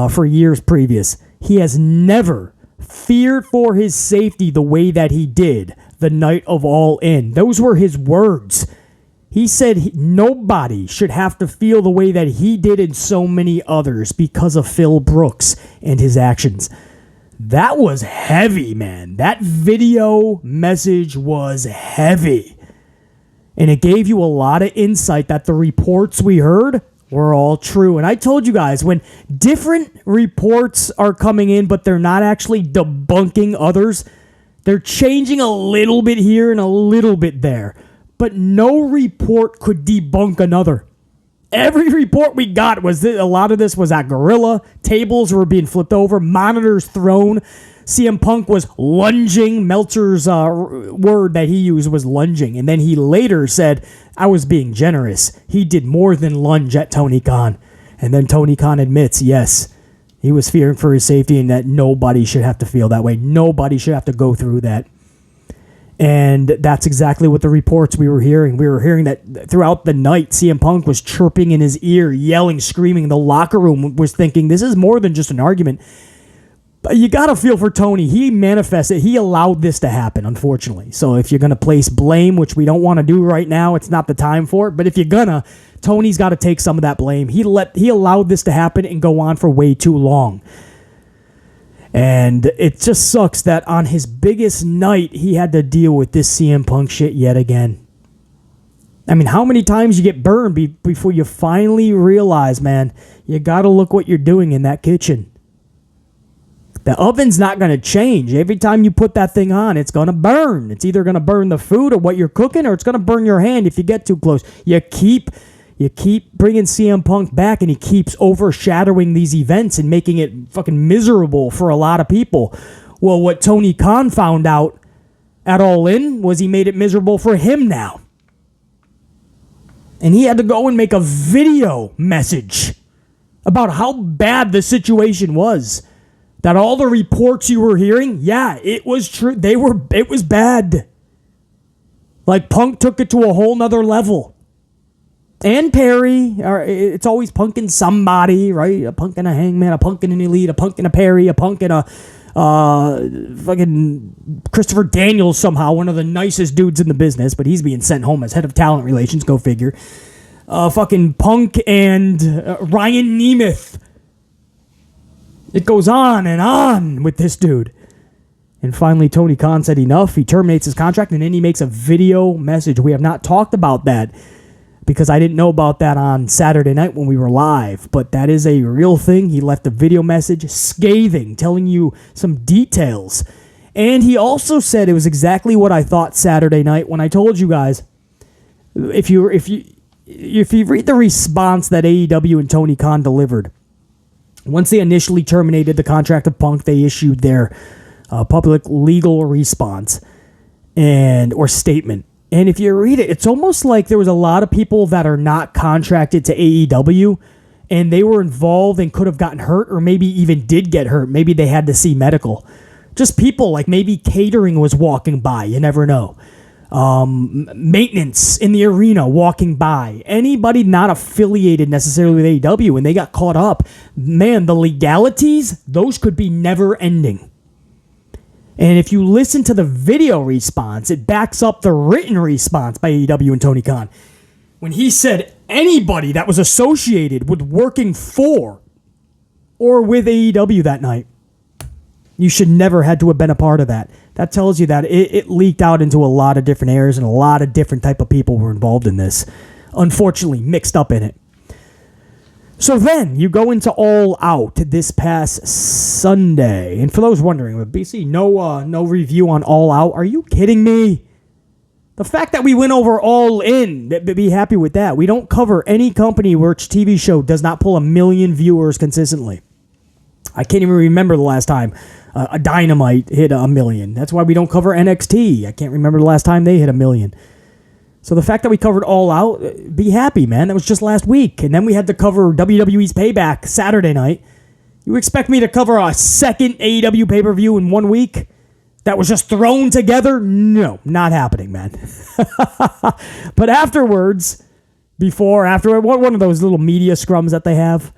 for years previous. He has never feared for his safety the way that he did the night of All In. Those were his words. He said nobody should have to feel the way that he did and so many others because of Phil Brooks and his actions. That was heavy, man. That video message was heavy. And it gave you a lot of insight that the reports we heard were all true. And I told you guys, when different reports are coming in, but they're not actually debunking others, they're changing a little bit here and a little bit there. But no report could debunk another. Every report we got was that a lot of this was at Gorilla. Tables were being flipped over. Monitors thrown. CM Punk was lunging. Meltzer's word that he used was lunging. And then he later said, I was being generous. He did more than lunge at Tony Khan. And then Tony Khan admits, yes, he was fearing for his safety and that nobody should have to feel that way. Nobody should have to go through that. And that's exactly what the reports we were hearing. We were hearing that throughout the night, CM Punk was chirping in his ear, yelling, screaming. The locker room was thinking, this is more than just an argument. But you got to feel for Tony. He manifested. He allowed this to happen, unfortunately. So if you're going to place blame, which we don't want to do right now, it's not the time for it. But if you're going to, Tony's got to take some of that blame. He allowed this to happen and go on for way too long. And it just sucks that on his biggest night, he had to deal with this CM Punk shit yet again. I mean, how many times you get burned before you finally realize, man, you got to look what you're doing in that kitchen. The oven's not going to change. Every time you put that thing on, it's going to burn. It's either going to burn the food or what you're cooking, or it's going to burn your hand if you get too close. You keep bringing CM Punk back, and he keeps overshadowing these events and making it fucking miserable for a lot of people. Well, what Tony Khan found out at All In was he made it miserable for him now. And he had to go and make a video message about how bad the situation was. That all the reports you were hearing, yeah, it was true. It was bad. Like, Punk took it to a whole nother level. And Perry, it's always Punk and somebody, right? A Punk and a Hangman, a Punk and an Elite, a Punk and a Perry, a Punk and a fucking Christopher Daniels somehow, one of the nicest dudes in the business, but he's being sent home as head of talent relations, go figure. Fucking Punk and Ryan Nemeth. It goes on with this dude. And finally, Tony Khan said enough. He terminates his contract, and then he makes a video message. We have not talked about that, because I didn't know about that on Saturday night when we were live. But that is a real thing. He left a video message, scathing, telling you some details. And he also said it was exactly what I thought Saturday night when I told you guys. If you read the response that AEW and Tony Khan delivered, once they initially terminated the contract of Punk, they issued their public legal response or statement. And if you read it, it's almost like there was a lot of people that are not contracted to AEW, and they were involved and could have gotten hurt, or maybe even did get hurt. Maybe they had to see medical. Just people, like maybe catering was walking by. You never know. Maintenance in the arena walking by. Anybody not affiliated necessarily with AEW, and they got caught up. Man, the legalities, those could be never ending. And if you listen to the video response, it backs up the written response by AEW and Tony Khan. When he said anybody that was associated with working for or with AEW that night, you should never had to have been a part of that. That tells you that it leaked out into a lot of different areas, and a lot of different type of people were involved in this. Unfortunately, mixed up in it. So then, you go into All Out this past Sunday. And for those wondering, with BC, no review on All Out. Are you kidding me? The fact that we went over All In, be happy with that. We don't cover any company which TV show does not pull 1 million viewers consistently. I can't even remember the last time a Dynamite hit 1 million. That's why we don't cover NXT. I can't remember the last time they hit 1 million. So the fact that we covered All Out, be happy, man. That was just last week. And then we had to cover WWE's Payback Saturday night. You expect me to cover a second AEW pay-per-view in 1 week that was just thrown together? No, not happening, man. But afterwards, after one of those little media scrums that they have,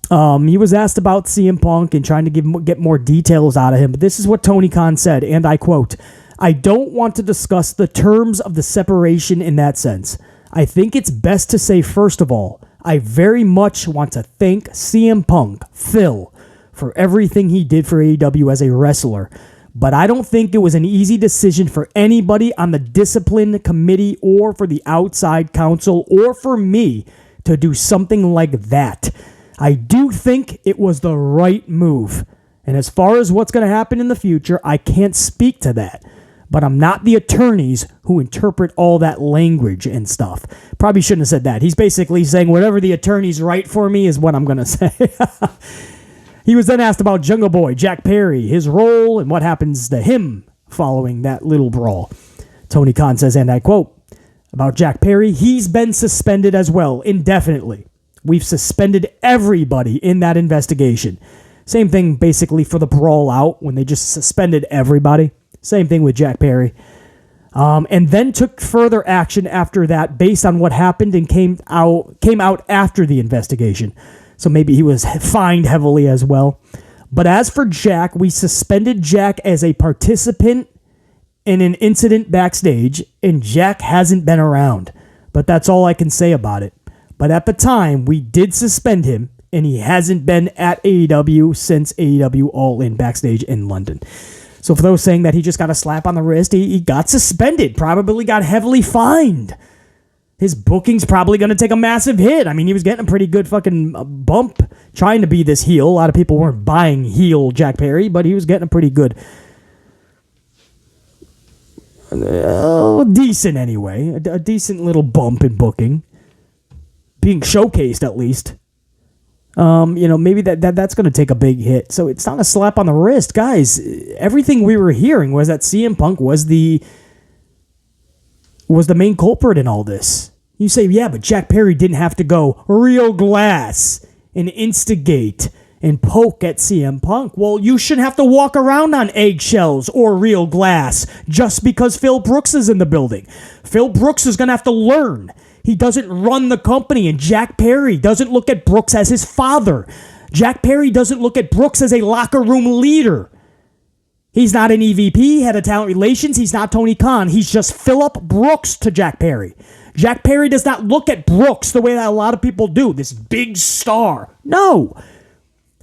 he was asked about CM Punk and trying to get more details out of him. But this is what Tony Khan said, and I quote, "I don't want to discuss the terms of the separation in that sense. I think it's best to say, first of all, I very much want to thank CM Punk, Phil, for everything he did for AEW as a wrestler. But I don't think it was an easy decision for anybody on the discipline committee or for the outside counsel or for me to do something like that. I do think it was the right move. And as far as what's going to happen in the future, I can't speak to that. But I'm not the attorneys who interpret all that language and stuff." Probably shouldn't have said that. He's basically saying whatever the attorneys write for me is what I'm going to say. He was then asked about Jungle Boy, Jack Perry, his role, and what happens to him following that little brawl. Tony Khan says, and I quote, about Jack Perry, "He's been suspended as well, indefinitely. We've suspended everybody in that investigation." Same thing basically for the Brawl Out when they just suspended everybody. Same thing with Jack Perry. And then took further action after that based on what happened and came out after the investigation. So maybe he was fined heavily as well. But as for Jack, we suspended Jack as a participant in an incident backstage, and Jack hasn't been around. But that's all I can say about it. But at the time, we did suspend him, and he hasn't been at AEW since AEW All In backstage in London. So for those saying that he just got a slap on the wrist, he got suspended, probably got heavily fined. His booking's probably going to take a massive hit. I mean, he was getting a pretty good fucking bump trying to be this heel. A lot of people weren't buying heel Jack Perry, but he was getting a pretty good, decent anyway, a decent little bump in booking. Being showcased at least. Maybe that's going to take a big hit. So it's not a slap on the wrist. Guys, everything we were hearing was that CM Punk was the main culprit in all this. You say, yeah, but Jack Perry didn't have to go real glass and instigate and poke at CM Punk. Well, you shouldn't have to walk around on eggshells or real glass just because Phil Brooks is in the building. Phil Brooks is going to have to learn. He doesn't run the company, and Jack Perry doesn't look at Brooks as his father. Jack Perry doesn't look at Brooks as a locker room leader. He's not an EVP, head of talent relations. He's not Tony Khan. He's just Phillip Brooks to Jack Perry. Jack Perry does not look at Brooks the way that a lot of people do, this big star. No.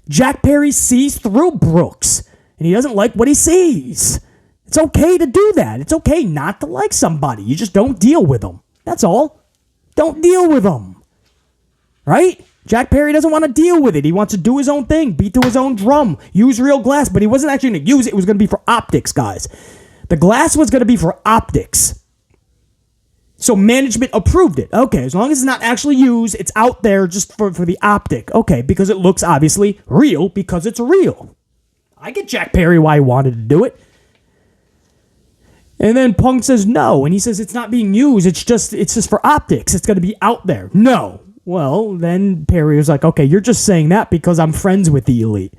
Jack Perry sees through Brooks, and he doesn't like what he sees. It's okay to do that. It's okay not to like somebody. You just don't deal with them. That's all. Don't deal with them. Right? Jack Perry doesn't want to deal with it. He wants to do his own thing, beat to his own drum, use real glass, but he wasn't actually going to use it. It was going to be for optics, guys. The glass was going to be for optics. So management approved it. Okay, as long as it's not actually used, it's out there just for the optic. Okay, because it looks obviously real because it's real. I get Jack Perry why he wanted to do it. And then Punk says no, and he says it's not being used. It's just for optics. It's going to be out there. No. Well, then Perry was like, okay, you're just saying that because I'm friends with the Elite.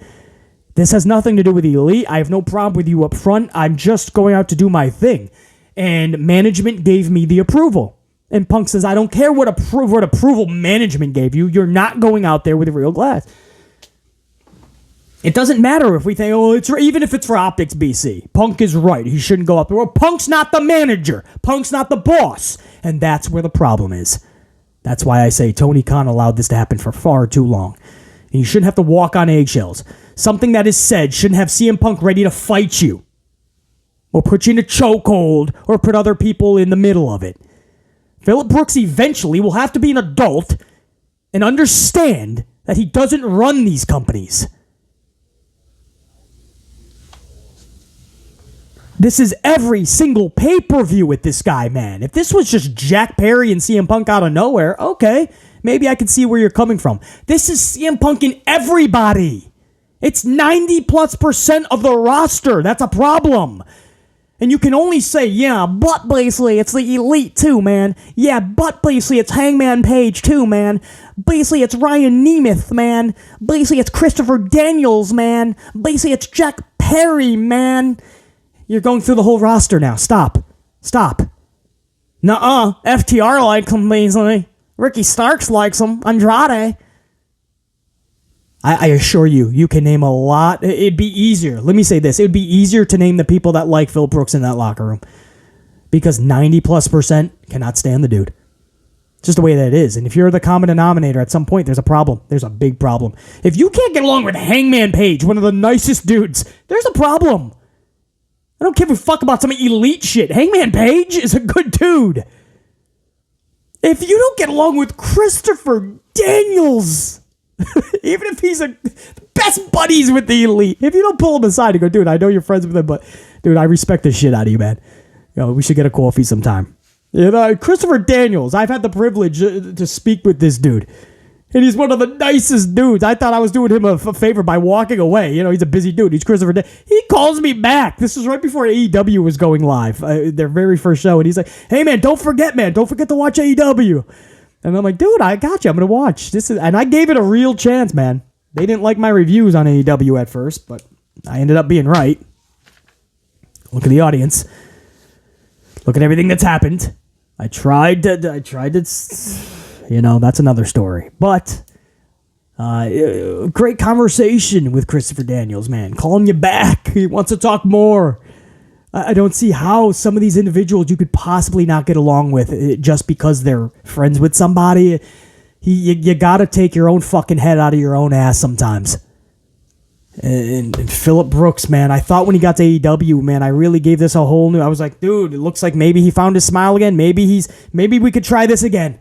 This has nothing to do with the Elite. I have no problem with you up front. I'm just going out to do my thing. And management gave me the approval. And Punk says, I don't care what approval management gave you. You're not going out there with real glass. It doesn't matter if we think, even if it's for optics, BC. Punk is right. He shouldn't go up there. Well, Punk's not the manager. Punk's not the boss. And that's where the problem is. That's why I say Tony Khan allowed this to happen for far too long. And you shouldn't have to walk on eggshells. Something that is said shouldn't have CM Punk ready to fight you. Or put you in a chokehold. Or put other people in the middle of it. Phillip Brooks eventually will have to be an adult and understand that he doesn't run these companies. This is every single pay-per-view with this guy, man. If this was just Jack Perry and CM Punk out of nowhere, okay, maybe I could see where you're coming from. This is CM Punk and everybody. It's 90+% of the roster. That's a problem. And you can only say, yeah, but basically it's the Elite too, man. Yeah, but basically it's Hangman Page too, man. Basically it's Ryan Nemeth, man. Basically it's Christopher Daniels, man. Basically it's Jack Perry, man. You're going through the whole roster now. Stop. Nuh-uh. FTR likes him, basically. Ricky Starks likes him. Andrade. I assure you, you can name a lot. It'd be easier. Let me say this. It would be easier to name the people that like Phil Brooks in that locker room. Because 90+% cannot stand the dude. It's just the way that it is. And if you're the common denominator, at some point, there's a problem. There's a big problem. If you can't get along with Hangman Page, one of the nicest dudes, there's a problem. I don't give a fuck about some Elite shit. Hangman Page is a good dude. If you don't get along with Christopher Daniels, even if he's the best buddies with the Elite, if you don't pull him aside and go, dude, I know you're friends with him, but dude, I respect the shit out of you, man. We should get a coffee sometime. Christopher Daniels, I've had the privilege to speak with this dude. And he's one of the nicest dudes. I thought I was doing him a favor by walking away. He's a busy dude. He's Christopher Daniels. He calls me back. This was right before AEW was going live, their very first show. And he's like, hey, man, don't forget to watch AEW. And I'm like, dude, I got you. I'm going to watch. And I gave it a real chance, man. They didn't like my reviews on AEW at first, but I ended up being right. Look at the audience. Look at everything that's happened. I tried to, that's another story. But, great conversation with Christopher Daniels, man. Calling you back. He wants to talk more. I don't see how some of these individuals you could possibly not get along with just because they're friends with somebody. You gotta take your own fucking head out of your own ass sometimes. And Phillip Brooks, man, I thought when he got to AEW, man, I really gave this a whole new... I was like, dude, it looks like maybe he found his smile again. Maybe we could try this again.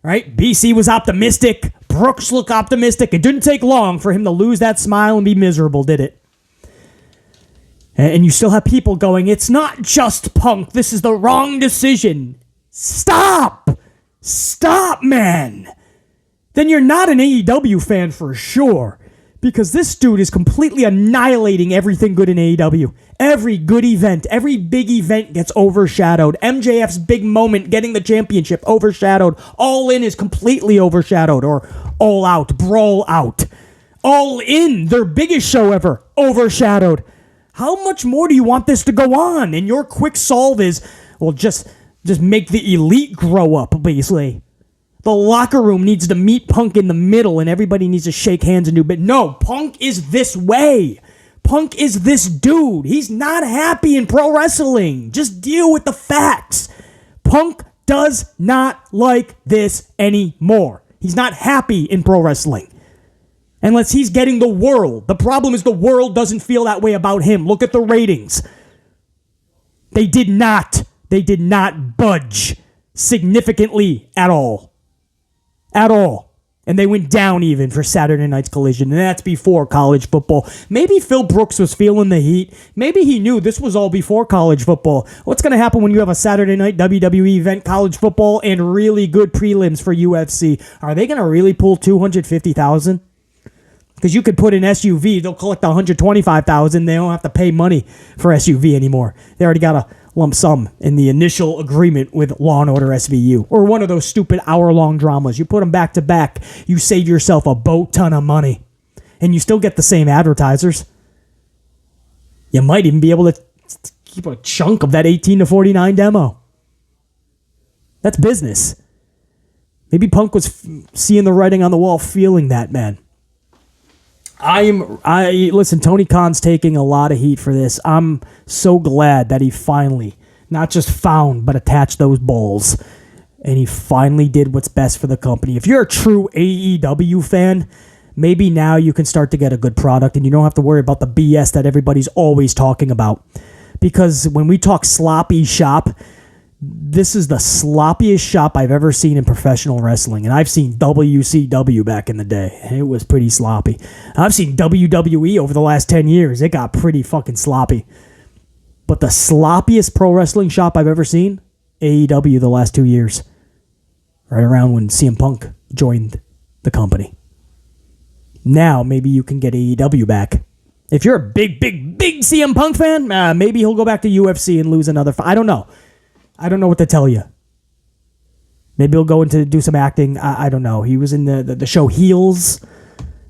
Right? BC was optimistic. Brooks looked optimistic. It didn't take long for him to lose that smile and be miserable, did it? And you still have people going, it's not just Punk. This is the wrong decision. Stop, man. Then you're not an AEW fan for sure. Because this dude is completely annihilating everything good in AEW. Every good event, every big event gets overshadowed. MJF's big moment, getting the championship, overshadowed. All In is completely overshadowed. Or All Out, Brawl Out. All In, their biggest show ever, overshadowed. How much more do you want this to go on? And your quick solve is, well, just make the Elite grow up, basically. The locker room needs to meet Punk in the middle and everybody needs to shake hands and do... But no, Punk is this way. Punk is this dude. He's not happy in pro wrestling. Just deal with the facts. Punk does not like this anymore. He's not happy in pro wrestling. Unless he's getting the world. The problem is the world doesn't feel that way about him. Look at the ratings. They did not budge significantly at all. At all. And they went down even for Saturday night's Collision. And that's before college football. Maybe Phil Brooks was feeling the heat. Maybe he knew this was all before college football. What's going to happen when you have a Saturday night WWE event, college football, and really good prelims for UFC? Are they going to really pull $250,000? Because you could put in SUV, they'll collect $125,000. They don't have to pay money for SUV anymore. They already got lump sum in the initial agreement with Law & Order SVU, or one of those stupid hour-long dramas. You put them back to back, you save yourself a boat ton of money, and you still get the same advertisers. You might even be able to keep a chunk of that 18 to 49 demo. That's business. Maybe Punk was seeing the writing on the wall, feeling that, man. Listen, Tony Khan's taking a lot of heat for this. I'm so glad that he finally, not just found, but attached those balls. And he finally did what's best for the company. If you're a true AEW fan, maybe now you can start to get a good product and you don't have to worry about the BS that everybody's always talking about. Because when we talk sloppy shop, this is the sloppiest shop I've ever seen in professional wrestling. And I've seen WCW back in the day, and it was pretty sloppy. I've seen WWE over the last 10 years. It got pretty fucking sloppy. But the sloppiest pro wrestling shop I've ever seen, AEW the last 2 years. Right around when CM Punk joined the company. Now, maybe you can get AEW back. If you're a big CM Punk fan, maybe he'll go back to UFC and lose another fight. I don't know. I don't know what to tell you. Maybe he'll go into do some acting. I don't know. He was in the show Heels.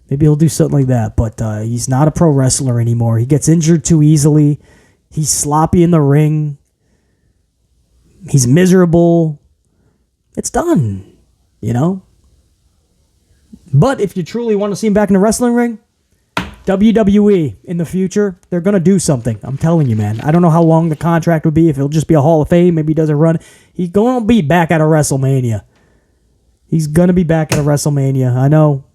Maybe he'll do something like that. But he's not a pro wrestler anymore. He gets injured too easily. He's sloppy in the ring. He's miserable. It's done, you know? But if you truly want to see him back in the wrestling ring, WWE in the future, they're going to do something. I'm telling you, man. I don't know how long the contract would be. If it'll just be a Hall of Fame, maybe he does a run. He's going to be back at a WrestleMania. He's going to be back at a WrestleMania. I know.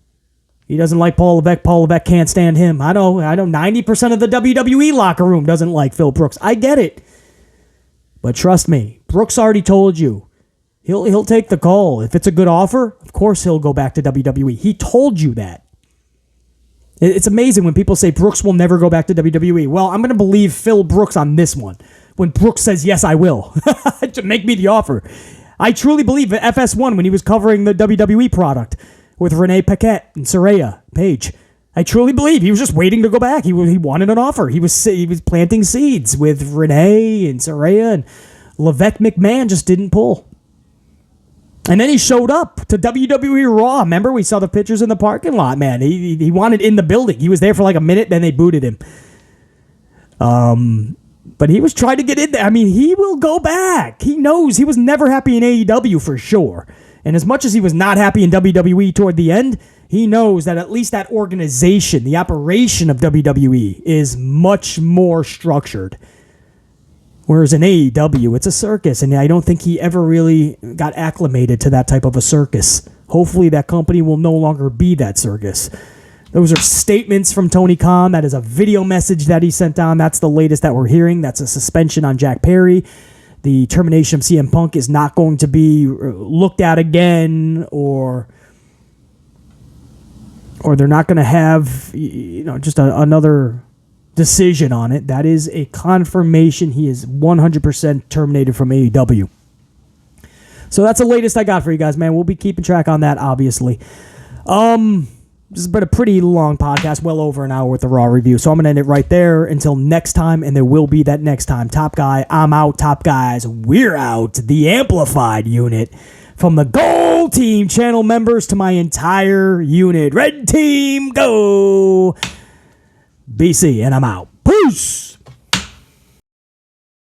He doesn't like Paul Levesque. Paul Levesque can't stand him. I know 90% of the WWE locker room doesn't like Phil Brooks. I get it. But trust me, Brooks already told you. He'll take the call. If it's a good offer, of course he'll go back to WWE. He told you that. It's amazing when people say Brooks will never go back to WWE. Well, I'm going to believe Phil Brooks on this one. When Brooks says, yes, I will. To make me the offer. I truly believe that FS1 when he was covering the WWE product with Renee Paquette and Saraya Page. I truly believe he was just waiting to go back. He wanted an offer. He was planting seeds with Renee and Saraya, and Levesque McMahon just didn't pull. And then he showed up to WWE Raw. Remember, we saw the pictures in the parking lot, man. He wanted in the building. He was there for like a minute, then they booted him. But he was trying to get in there. I mean, he will go back. He knows he was never happy in AEW for sure. And as much as he was not happy in WWE toward the end, he knows that at least that organization, the operation of WWE, is much more structured. Whereas in AEW, it's a circus, and I don't think he ever really got acclimated to that type of a circus. Hopefully that company will no longer be that circus. Those are statements from Tony Khan. That is a video message that he sent down. That's the latest that we're hearing. That's a suspension on Jack Perry. The termination of CM Punk is not going to be looked at again, or they're not going to have just another decision on it. That is a confirmation. He is 100% terminated from AEW. So that's the latest I got for you guys, man. We'll be keeping track on that, obviously. This has been a pretty long podcast, well over an hour with the Raw review. So I'm going to end it right there until next time, and there will be that next time. Top Guy, I'm out. Top Guys, we're out. The Amplified unit. From the Gold Team channel members to my entire unit. Red Team, go! BC, and I'm out. Peace!